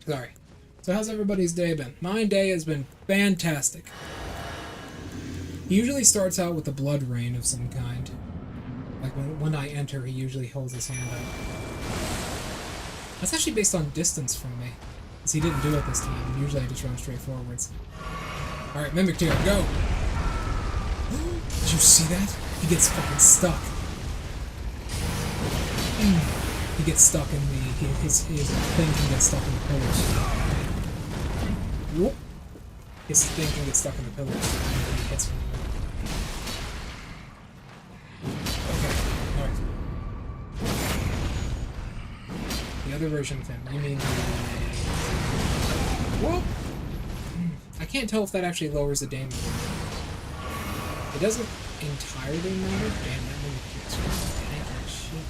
Sorry. So how's everybody's day been? My day has been fantastic. He usually starts out with a blood rain of some kind. Like when I enter, he usually holds his hand out. That's actually based on distance from me. Because he didn't do it this time. Usually I just run straight forwards. Alright, Mimic Tier, go! Did you see that? He gets fucking stuck. He gets stuck in the... His thing can get stuck in the pillars. Whoop! His thing can get stuck in the pillars when he hits me. Okay, alright. The other version of him, you mean the... Whoop! I can't tell if that actually lowers the damage. It doesn't entirely matter. Damn, that mimic is tanky as shit.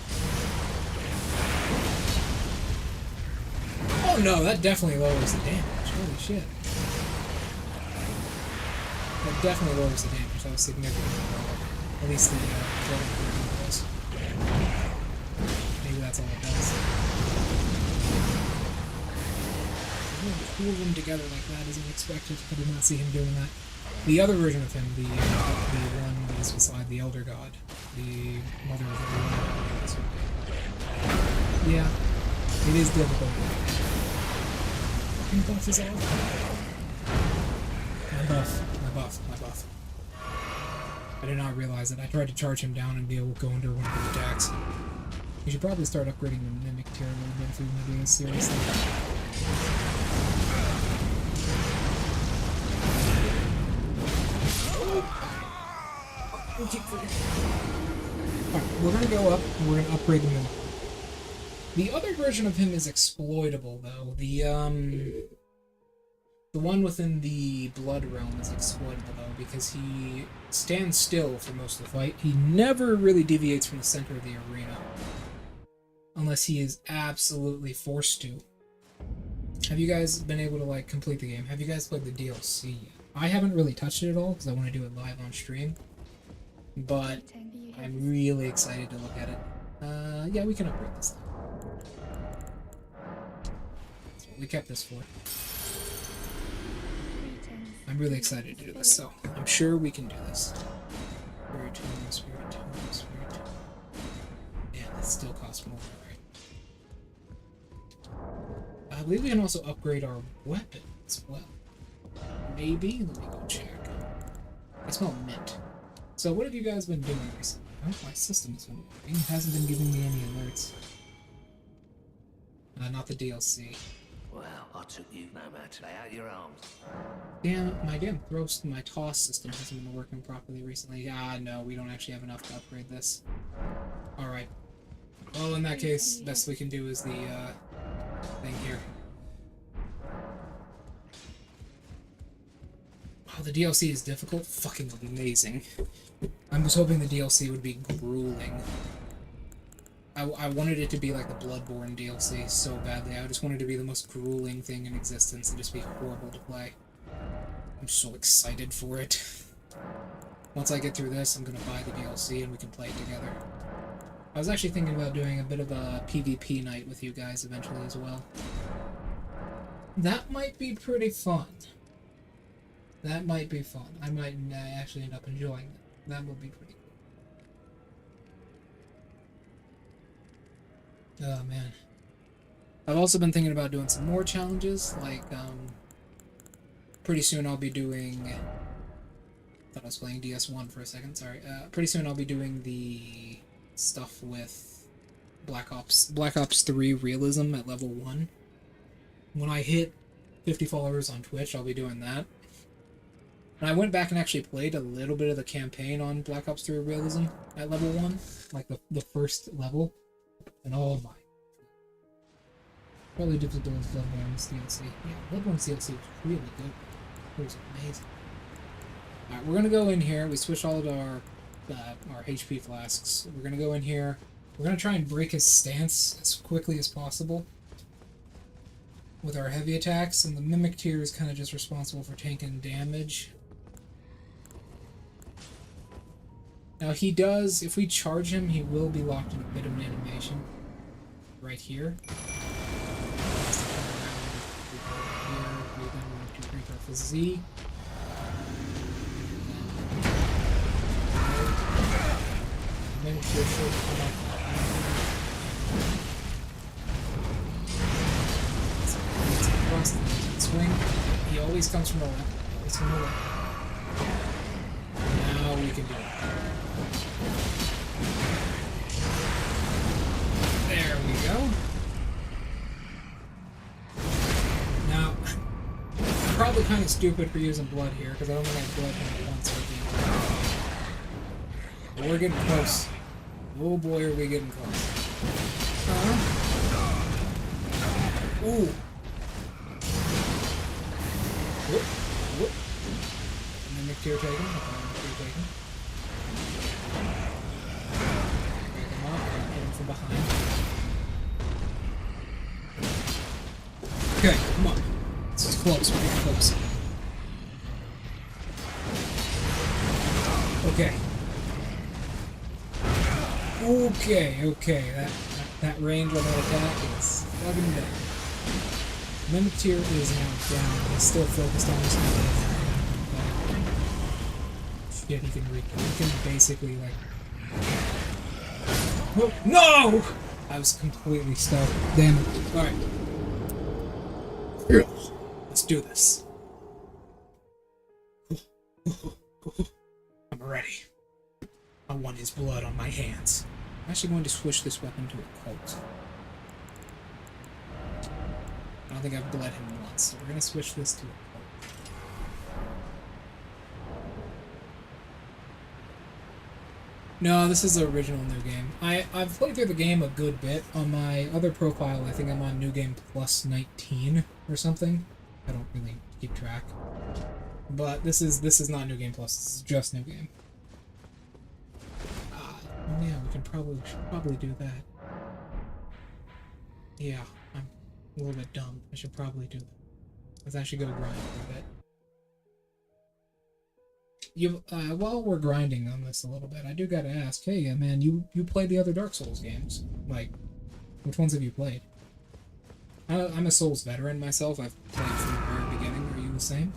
Oh no, that definitely lowers the damage. Holy shit. That definitely lowers the damage. That was significantly lower. At least the Eldenring was. Maybe that's all it does. Pool them together like that isn't expected. I did not see him doing that. The other version of him, the one that is beside the Elder God, the Mother of the World. Yeah, it is difficult. fucking buff is off. My buff. I did not realize it. I tried to charge him down and be able to go under one of his attacks. You should probably start upgrading the mimic tier a little bit if we want to do this seriously. Alright, we're gonna go up and we're gonna upgrade the mimic. The other version of him is exploitable though. The one within the blood realm is exploitable though, because he stands still for most of the fight. He never really deviates from the center of the arena. Unless he is absolutely forced to. Have you guys been able to like complete the game? Have you guys played the DLC yet? I haven't really touched it at all because I want to do it live on stream. But I'm really excited to look at it. Yeah, we can upgrade this thing. That's what we kept this for. I'm really excited to do this, so I'm sure we can do this. Spirit Tome. Yeah, that still costs more, right? I believe we can also upgrade our weapon as well. Maybe? Let me go check. I smell mint. So what have you guys been doing recently? Oh, my system has been working. It hasn't been giving me any alerts. Not the DLC. Well, I took you no matter. Lay out your arms. Damn it, my toss system hasn't been working properly recently. Ah, no, we don't actually have enough to upgrade this. Alright. Well, in that case, best we can do is the, thing here. Oh, the DLC is difficult? Fucking amazing. I was hoping the DLC would be grueling. I wanted it to be like the Bloodborne DLC so badly. I just wanted it to be the most grueling thing in existence and just be horrible to play. I'm so excited for it. Once I get through this, I'm gonna buy the DLC and we can play it together. I was actually thinking about doing a bit of a PvP night with you guys eventually as well. That might be pretty fun. That might be fun. I might actually end up enjoying it. That would be pretty cool. Oh man. I've also been thinking about doing some more challenges, like, pretty soon I'll be doing... thought I was playing DS1 for a second, sorry. Pretty soon I'll be doing the stuff with Black Ops 3 Realism at level 1. When I hit 50 followers on Twitch, I'll be doing that. And I went back and actually played a little bit of the campaign on Black Ops 3 Realism at level 1, like the first level. And oh my. Probably difficult as Bloodborne's DLC. Yeah, Bloodborne's DLC was really good. It was amazing. Alright, we're gonna go in here. We switched all of our HP flasks. We're gonna go in here. We're gonna try and break his stance as quickly as possible with our heavy attacks, and the Mimic tier is kind of just responsible for tanking damage. Now he does, if we charge him, he will be locked in a bit of an animation. Right here. We then want to break off a Z. Mimic tier should come up. Across the swing. He always comes from the left. Always from the left. Now we can do it. There we go. Now, I'm probably kind of stupid for using blood here, because I don't think I have blood in once with the... But we're getting close. Oh boy, are we getting close. Ooh. Whoop, whoop. Mimic tier taken. Mimic tier taken. Break him up. Hit him from behind. Okay, come on. This is close. We're getting close. Okay. Okay. That range on that attack is fucking dead. Mimic tier is now down. He's still focused on this one. Yeah, he can basically like... Oh, no! I was completely stuck. Damn it. Alright. Let's do this. I'm ready. I want his blood on my hands. I'm actually going to switch this weapon to a cult. I don't think I've bled him once, so we're going to switch this to a cult. No, this is the original New Game. I've played through the game a good bit. On my other profile, I think I'm on New Game Plus 19 or something. I don't really keep track. But this is not New Game Plus, this is just New Game. Oh yeah, we should probably do that. Yeah, I'm a little bit dumb. I should probably do that. Let's actually go grind for a bit. While we're grinding on this a little bit, I do gotta ask, hey, man, you played the other Dark Souls games. Like, which ones have you played? I'm a Souls veteran myself. I've played from the very beginning. Are you the same?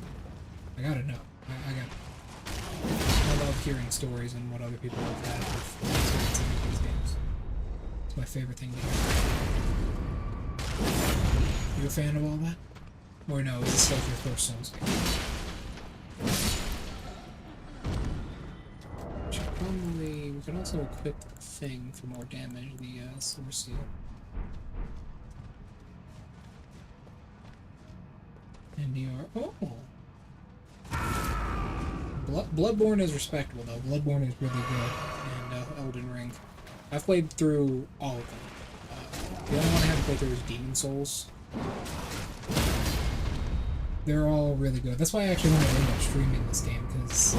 I gotta know. I love hearing stories and what other people have had with experiencing these games. It's my favorite thing to hear. You a fan of all that? Or no, is this like your first Souls game? We can also equip the thing for more damage, the Source Seal. NDR. Oh! Bloodborn is respectable, though. Bloodborn is really good, and Elden Ring. I've played through all of them. The only one I haven't played through is Demon Souls. They're all really good. That's why I actually want to end up streaming this game, because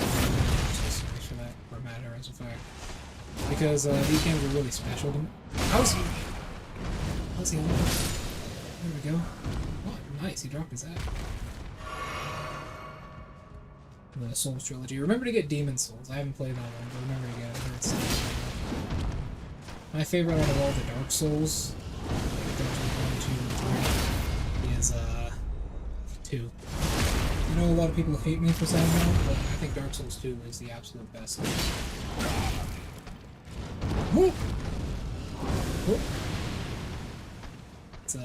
for matter as a fact. Because these games are really special to me. How's he on? There we go. Oh, nice, he dropped his axe. The Souls trilogy. Remember to get Demon Souls. I haven't played that one, but remember to get it. It's my favorite out of all the Dark Souls, like Dark Souls 1, 2, 3, is 2. I know a lot of people hate me for saying that, but I think Dark Souls 2 is the absolute best. Whoop! Whoop! It's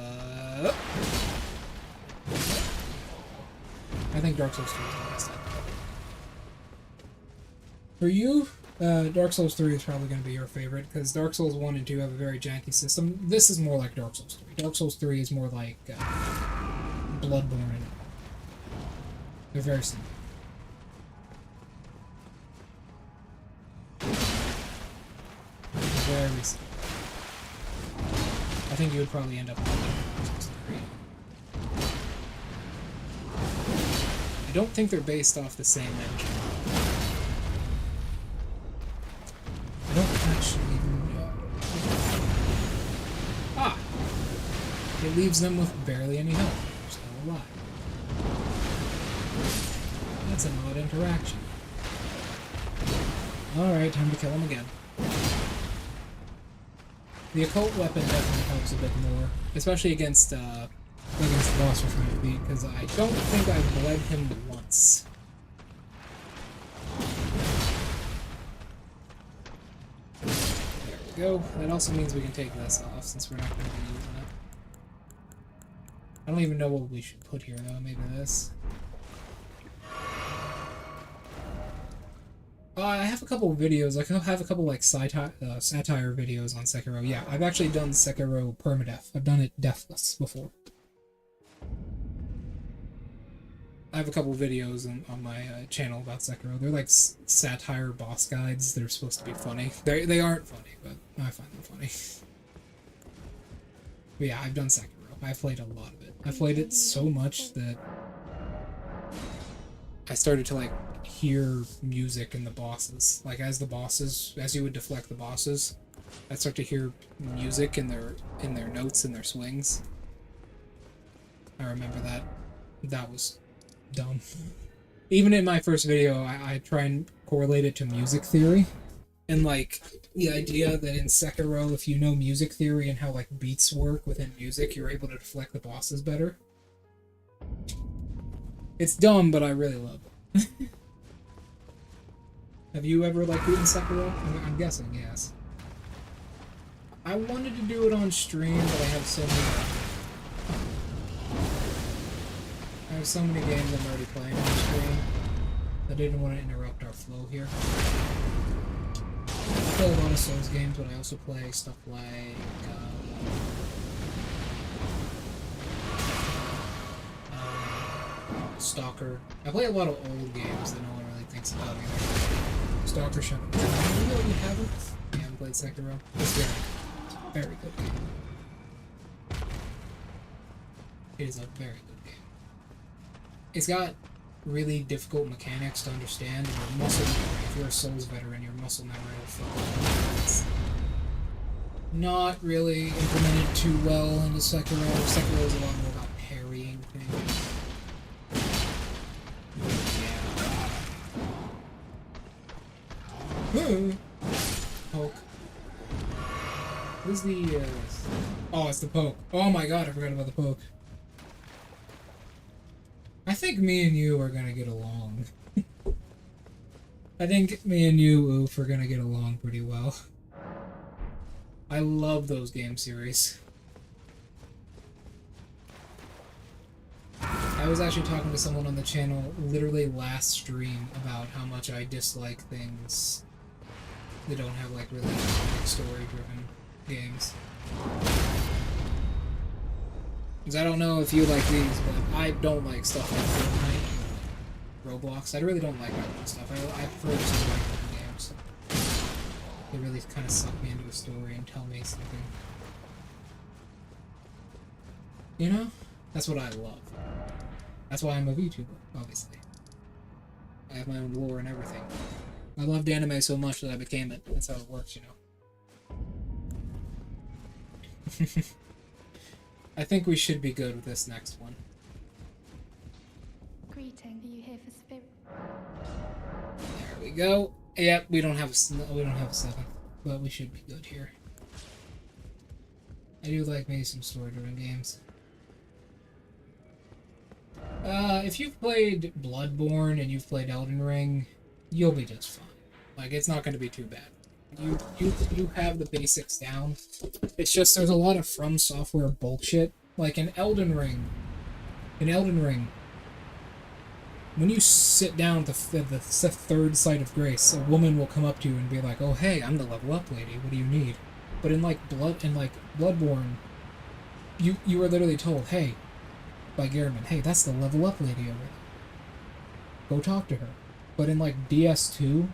I think Dark Souls 2 is the best. For you, Dark Souls 3 is probably going to be your favorite, because Dark Souls 1 and 2 have a very janky system. This is more like Dark Souls 3. Dark Souls 3 is more like Bloodborne. They're very similar. Very similar. I think you would probably end up with Dark Souls 3. I don't think they're based off the same engine. I don't actually know. Ah! It leaves them with barely any health. They're still alive. That's an odd interaction. Alright, time to kill him again. The occult weapon definitely helps a bit more, especially against the boss we're trying to beat, because I don't think I've bled him once. There we go. That also means we can take this off, since we're not going to be using it. I don't even know what we should put here, though. Maybe this. I have a couple of videos. I have a couple like satire videos on Sekiro. Yeah, I've actually done Sekiro permadeath. I've done it deathless before. I have a couple of videos on my channel about Sekiro. They're like satire boss guides. They're supposed to be funny. They aren't funny, but I find them funny. But yeah, I've done Sekiro. I've played a lot of it. I played it so much that I started to like hear music in the bosses. Like as you would deflect the bosses, I'd start to hear music in their notes and their swings. I remember that. That was dumb. Even in my first video, I try and correlate it to music theory. And like the idea that in Sekiro, if you know music theory and how like beats work within music, you're able to deflect the bosses better. It's dumb, but I really love it. Have you ever like beaten Sekiro? I'm guessing yes. I wanted to do it on stream, but I have so many. I There's so many games I'm already playing on the stream. I didn't want to interrupt our flow here. I play a lot of Souls games, but I also play stuff like Stalker. I play a lot of old games that no one really thinks about either. Stalker Shadow. You know you haven't? You haven't played Sekiro? It's very good. It's a very good game. It is a very good game. It's got really difficult mechanics to understand, and your muscle memory, if you're a Souls veteran, your muscle memory will fuck. It's not really implemented too well into Sekiro. Sekiro is a lot more about parrying things. Yeah. Poke. Who's the, Oh, it's the poke. Oh my god, I forgot about the poke. I think me and you are gonna get along. I think me and you, Oof, are gonna get along pretty well. I love those game series. I was actually talking to someone on the channel literally last stream about how much I dislike things that don't have like really story-driven games. Because I don't know if you like these, but I don't like stuff like Fortnite, Roblox. I really don't like that stuff. I prefer just to like different games. They really kind of suck me into a story and tell me something. You know? That's what I love. That's why I'm a Vtuber, obviously. I have my own lore and everything. I loved anime so much that I became it. That's how it works, you know. I think we should be good with this next one. Greeting, are you here for spirit? There we go. Yep, we don't have a 7, but we should be good here. I do like me some story-driven games. If you've played Bloodborn and you've played Elden Ring, you'll be just fine. Like, it's not going to be too bad. You have the basics down. It's just there's a lot of From Software bullshit. Like in Eldenring, when you sit down at the third site of grace, a woman will come up to you and be like, "Oh hey, I'm the level up lady. What do you need?" But in Bloodborne, you are literally told, "Hey," by Gehrman, "Hey, that's the level up lady over there. Go talk to her." But in like DS2,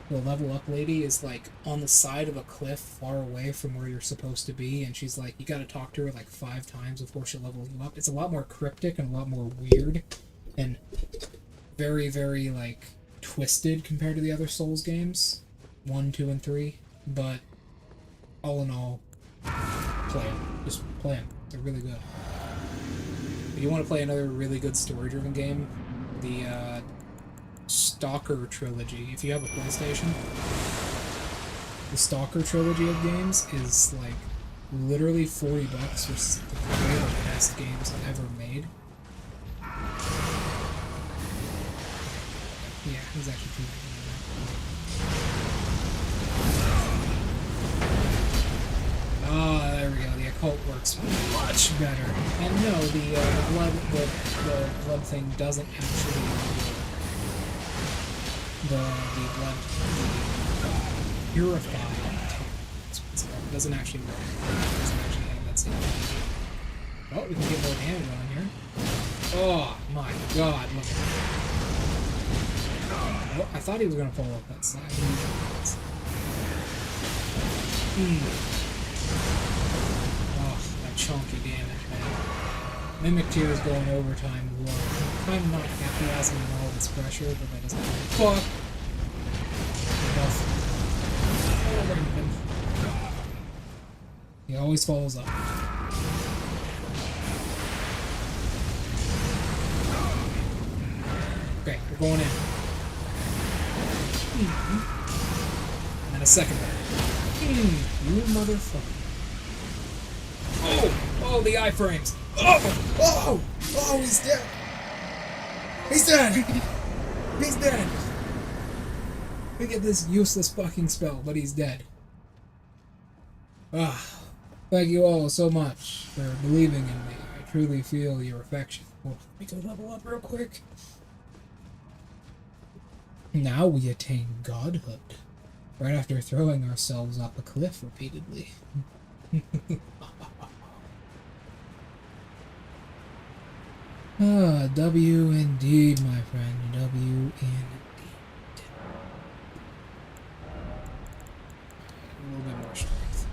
the level up lady is like on the side of a cliff far away from where you're supposed to be, and she's like, you gotta talk to her like 5 times before she'll level you up. It's a lot more cryptic and a lot more weird and very, very like twisted compared to the other Souls games, 1, 2, and 3. But all in all, play them. Just play them. They're really good. If you want to play another really good story-driven game, the Stalker trilogy. If you have a PlayStation, the Stalker trilogy of games is like literally $40 for one of the best games ever made. Yeah, it was actually too bad. Oh, there we go. The occult works much better. And no, the blood thing doesn't actually the blood purified. It doesn't actually work. It doesn't actually have that same damage. Oh, we can get more damage on here. Oh my god, look at that. Oh, I thought he was gonna fall off that side. Oh, that chunky damage, man. Mimic Tear is going overtime as well. I'm not capitalizing on all this pressure, but that doesn't fuck. He always follows up. Okay, we're going in. And a second one. You motherfucker. Oh, the iframes. Oh, he's dead. He's dead. He's dead. Look at this useless fucking spell, but he's dead. Thank you all so much for believing in me. I truly feel your affection. Hold on, let me go level up real quick. Now we attain godhood, right after throwing ourselves off a cliff repeatedly. Ah, W indeed, my friend. W indeed. A little bit more strength.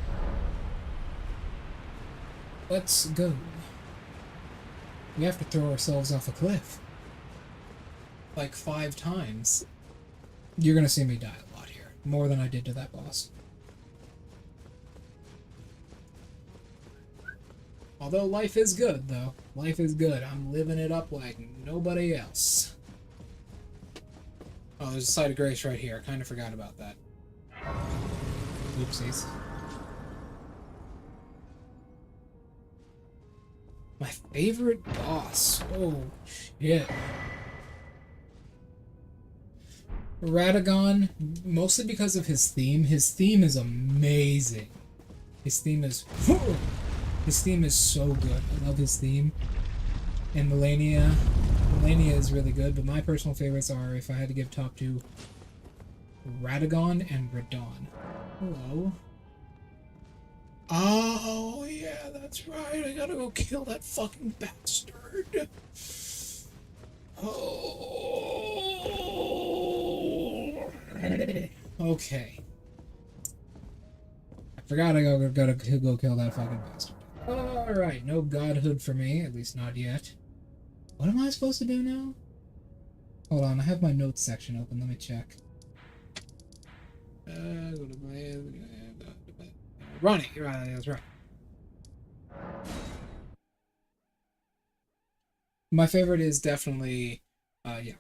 Let's go. We have to throw ourselves off a cliff. Like 5 times. You're gonna see me die a lot here. More than I did to that boss. Although life is good, though. Life is good. I'm living it up like nobody else. Oh, there's a site of grace right here. I kind of forgot about that. Oopsies. My favorite boss. Oh, shit. Radagon, mostly because of his theme. His theme is amazing. His theme is... His theme is so good. I love his theme. And Melania. Melania is really good, but my personal favorites are, if I had to give top 2, Radagon and Radon. Hello. Oh, yeah, that's right. I gotta go kill that fucking bastard. Oh. Okay. I forgot I gotta go kill that fucking bastard. Alright, no godhood for me, at least not yet. What am I supposed to do now? Hold on, I have my notes section open, let me check. Go to my... Ronnie, that's right. My favorite is definitely, yeah,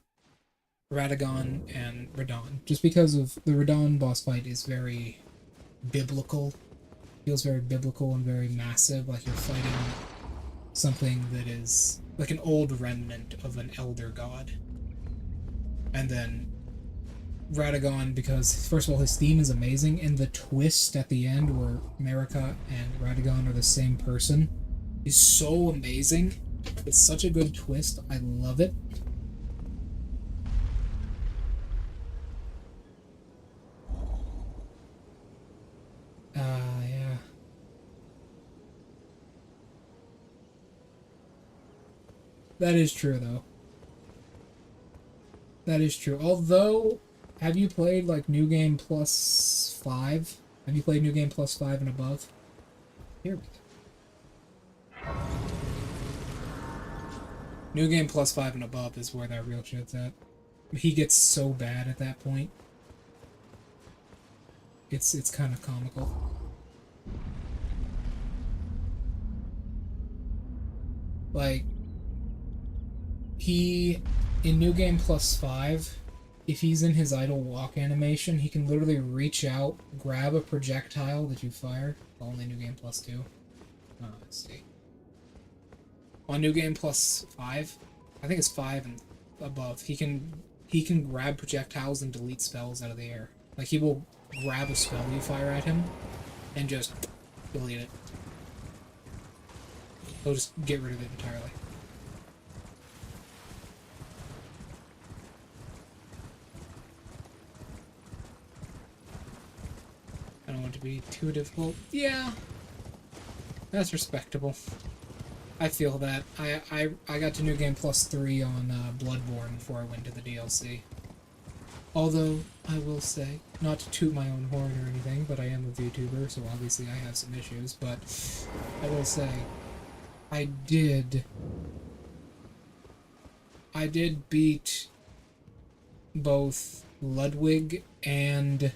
Radagon and Radon. Just because of the Radon boss fight is very biblical. Feels very biblical and very massive, like you're fighting something that is like an old remnant of an elder god. And then Radagon, because first of all his theme is amazing, and the twist at the end where Marika and Radagon are the same person is so amazing. It's such a good twist. I love it. Yeah. That is true, though. That is true. Although, have you played, like, New Game Plus 5? Have you played New Game Plus 5 and above? Here we go. New Game Plus 5 and above is where that real shit's at. He gets so bad at that point. It's kind of comical. Like, he, in New Game Plus 5, if he's in his idle walk animation, he can literally reach out, grab a projectile that you fire. Only New Game Plus 2. Oh, let's see. On New Game Plus 5, I think it's 5 and above, he can grab projectiles and delete spells out of the air. Like, he will grab a spell you fire at him and just delete it. He'll just get rid of it entirely. I don't want it to be too difficult. Yeah, that's respectable. I feel that. I got to New Game Plus 3 on Bloodborne before I went to the DLC. Although, I will say, not to toot my own horn or anything, but I am a Vtuber, so obviously I have some issues, but I will say, I did beat both Ludwig and...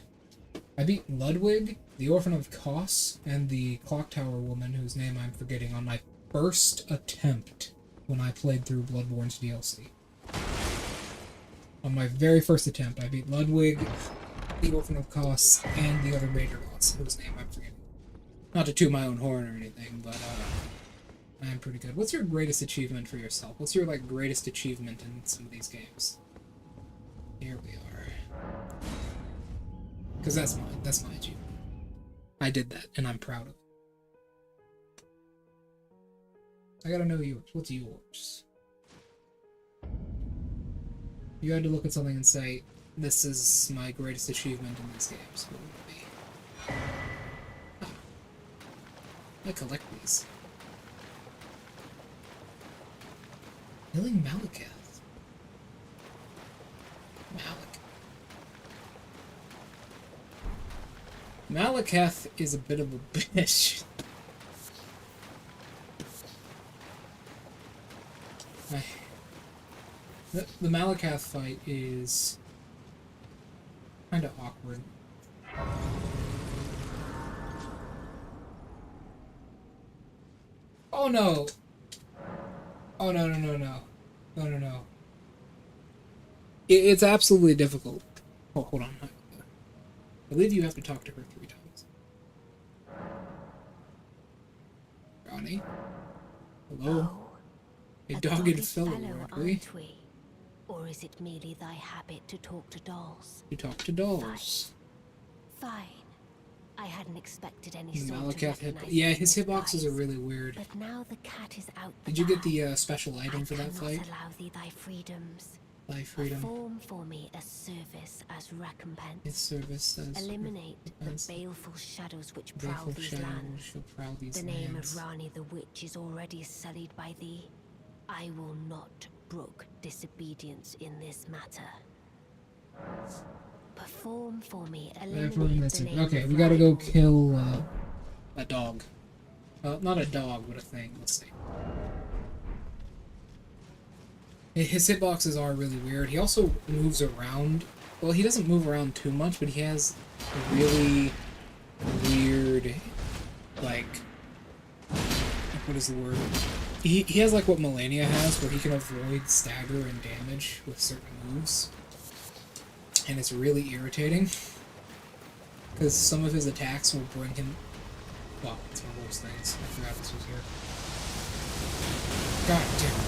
I beat Ludwig, the Orphan of Kos, and the Clock Tower woman, whose name I'm forgetting, on my first attempt when I played through Bloodborne's DLC. On my very first attempt, I beat Ludwig, the Orphan of Kos, and the other major boss, whose name I'm forgetting. Not to toot my own horn or anything, but I'm pretty good. What's your greatest achievement for yourself? What's your, like, greatest achievement in some of these games? Here we are. Because that's mine. That's my achievement. I did that, and I'm proud of it. I gotta know yours. What's yours? You had to look at something and say, this is my greatest achievement in these games. What would it be? Oh. I collect these. Killing Malekith. Malekith is a bit of a bitch. The Malekith fight is kind of awkward. Oh no! Oh no no no no. No no no. It's absolutely difficult. Oh, hold on. I believe you have to talk to her 3 times. Ronnie? Hello? Oh, A dogged fellow, aren't we? aren't we? Or is it merely thy habit to talk to dolls? You talk to dolls. Fine. I hadn't expected any The sort of Malekith hit. recognizable Yeah, his hitboxes are device. really weird. But now the cat is out the Did you get bag. the special item for that I fight? cannot allow thee thy freedoms. Thy freedom. Perform for me a service as recompense. Its service as Eliminate the recompense. baleful shadows which prowl Baleful these shadow lands. shall prowl these The name lands. of Rani the Witch is already sullied by thee. I will not brook disobedience in this matter. Perform for me. Eliminate the name Okay, of we gotta go Rani. kill a dog. Not a dog, but a thing. Let's see. His hitboxes are really weird. He also moves around. Well, he doesn't move around too much, but he has a really weird, like, what is the word? He has like what Melania has, where he can avoid stagger and damage with certain moves. And it's really irritating. Because some of his attacks will bring him... Well, it's one of those things. I forgot this was here. God damn it.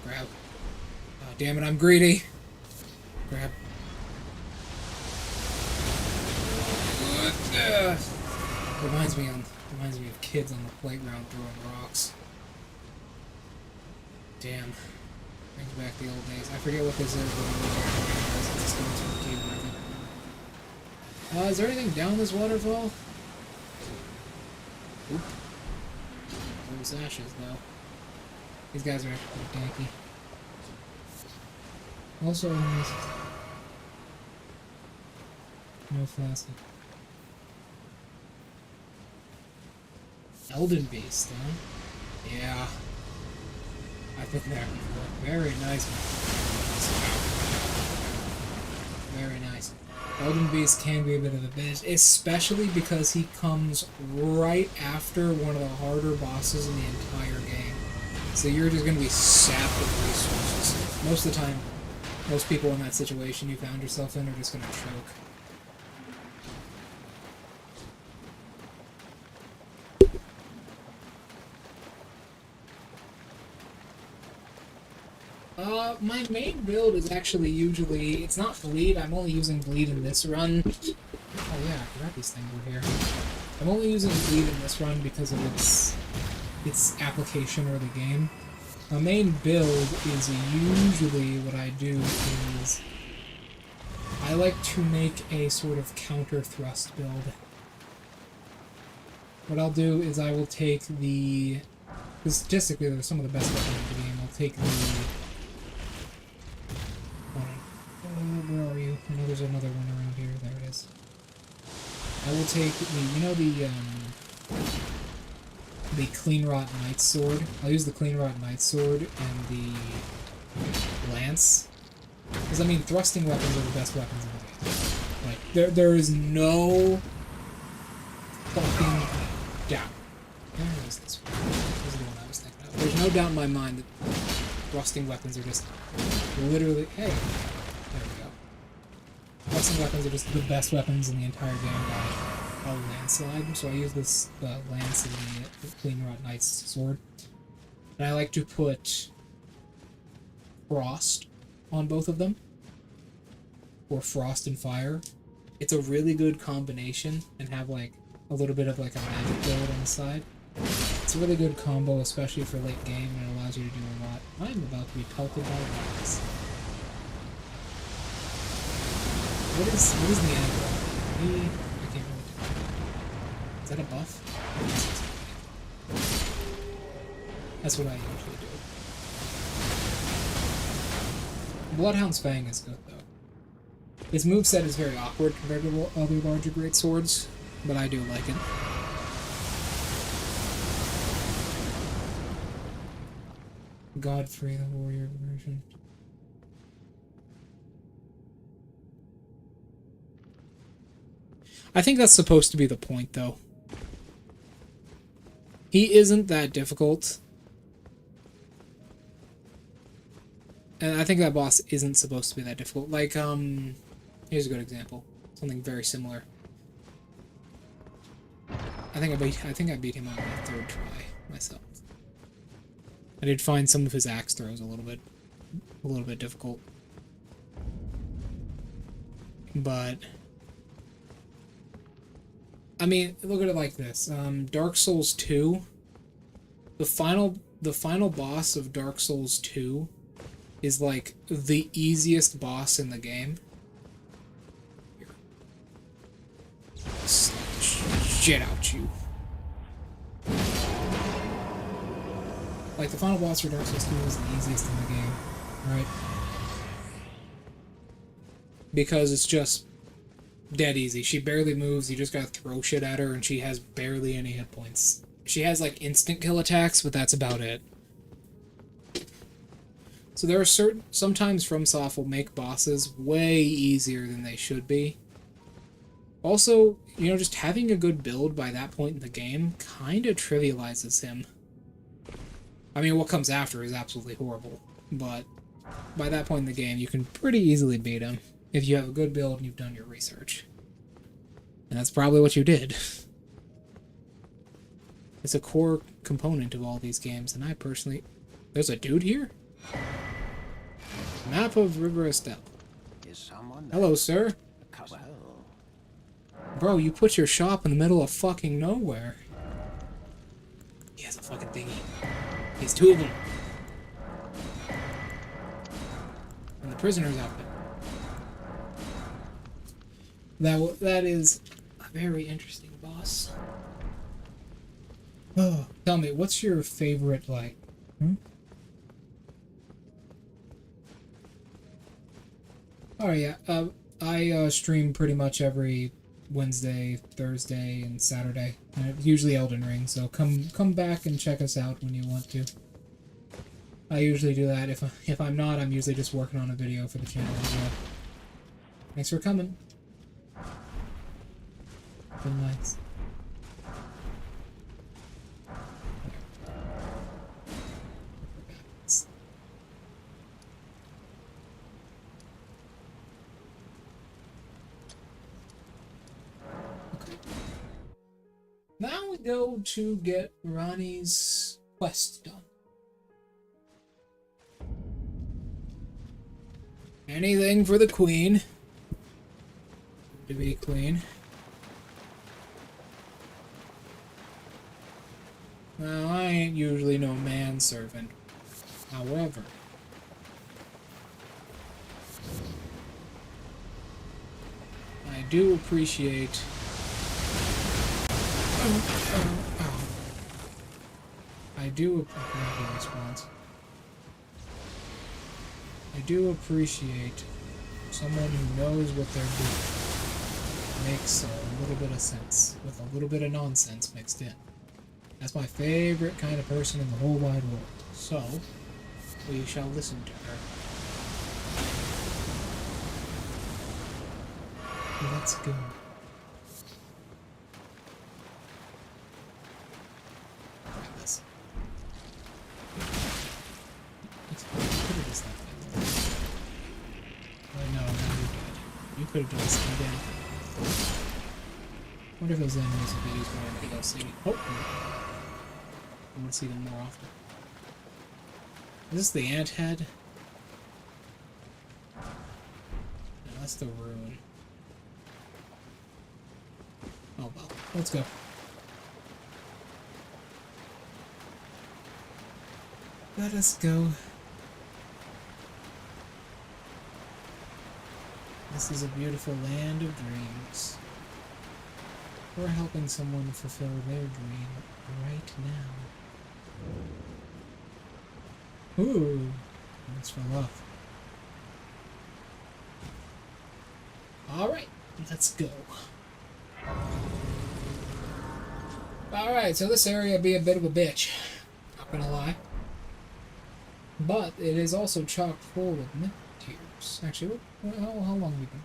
Grab. Oh, damn it, I'm greedy. Grab. Reminds me of kids on the playground throwing rocks. Damn. Brings back the old days. I forget what this is, but it's going to the keyboard, I think. Is there anything down this waterfall? Oop. There's ashes, though. These guys are actually pretty tanky. Also, no flask. Elden Beast, huh? Yeah. I think that would work. Very nice. Very nice. Elden Beast can be a bit of a bitch, especially because he comes right after one of the harder bosses in the entire game. So you're just going to be sapped with resources. Most of the time, most people in that situation you found yourself in are just going to choke. My main build is actually usually, it's not bleed, I'm only using bleed in this run. Oh yeah, I forgot these things were here. I'm only using bleed in this run because of its application or the game. My main build is usually what I do is I like to make a sort of counter thrust build. What I'll do is I will take the, because statistically they're some of the best weapons in the game. I'll take the, where are you? I know there's another one around here. There it is. I will take the, you know the Clean Rot Knight's Sword. I'll use the Clean Rot Knight's Sword and the Lance. Because, I mean, thrusting weapons are the best weapons in the game. Like, there is no fucking doubt. There is this one. This is the one I was thinking of. There's no doubt in my mind that thrusting weapons are just literally... Hey, there we go. Thrusting weapons are just the best weapons in the entire game by a landslide. So I use this lance and the Clean Rot Knight's Sword. And I like to put frost on both of them. Or frost and fire. It's a really good combination, and have like a little bit of like a magic build on the side. It's a really good combo, especially for late game, and it allows you to do a lot. I'm about to be pelted by rocks. What is the end goal? I can't really tell. Is that a buff? That's what I usually do. Bloodhound's Fang is good, though. His moveset is very awkward compared to other larger great swords, but I do like it. Godfrey, the warrior version. I think that's supposed to be the point, though. He isn't that difficult. And I think that boss isn't supposed to be that difficult. Like, here's a good example. Something very similar. I think I beat him on my 3rd try myself. I did find some of his axe throws a little bit difficult. But I mean, look at it like this. Dark Souls 2, the final boss of Dark Souls 2 is like the easiest boss in the game. Here. Shit out you. Like, the final boss for Dark Souls 2 is the easiest in the game, right? Because it's just dead easy. She barely moves, you just gotta throw shit at her, and she has barely any hit points. She has, like, instant kill attacks, but that's about it. So there are sometimes FromSoft will make bosses way easier than they should be. Also, you know, just having a good build by that point in the game kinda trivializes him. I mean, what comes after is absolutely horrible, but by that point in the game, you can pretty easily beat him if you have a good build and you've done your research. And that's probably what you did. It's a core component of all these games, and I personally... There's a dude here? Map of River Estelle. Hello, sir. Bro, you put your shop in the middle of fucking nowhere. He has a fucking thingy. He's 2 of them. And the prisoner's outfit. That is a very interesting boss. Oh, tell me, what's your favorite, like... Oh yeah, I stream pretty much every Wednesday, Thursday, and Saturday. Usually Elden Ring, so come back and check us out when you want to. I usually do that. If I'm not, I'm usually just working on a video for the channel as well. Thanks for coming. Been nice. Now we go to get Ronnie's quest done. Anything for the queen. To be queen. Now, I ain't usually no manservant. However, I do appreciate... I do appreciate someone who knows what they're doing. Makes a little bit of sense, with a little bit of nonsense mixed in. That's my favorite kind of person in the whole wide world. So, we shall listen to her. Let's go. You could have done this again. I wonder if those enemies would be used more in DLC. Oh! I want to see them more often. Is this the ant head? No, that's the rune. Oh well, let's go. Let us go. This is a beautiful land of dreams. We're helping someone fulfill their dream right now. Ooh, that's fell off. Alright, let's go. Alright, so this area be a bit of a bitch. Not gonna lie. But it is also chock full of myth tears. Actually, how long have we been?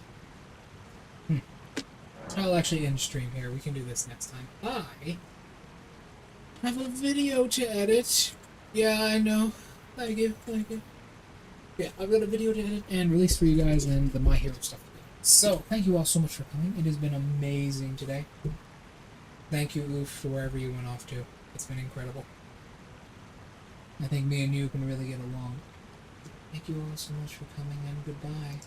I'll actually end stream here. We can do this next time. I have a video to edit. Yeah, I know. Thank you. Yeah, I've got a video to edit and release for you guys and the My Hero stuff. So, thank you all so much for coming. It has been amazing today. Thank you, Oof, to wherever you went off to. It's been incredible. I think me and you can really get along. Thank you all so much for coming, and goodbye.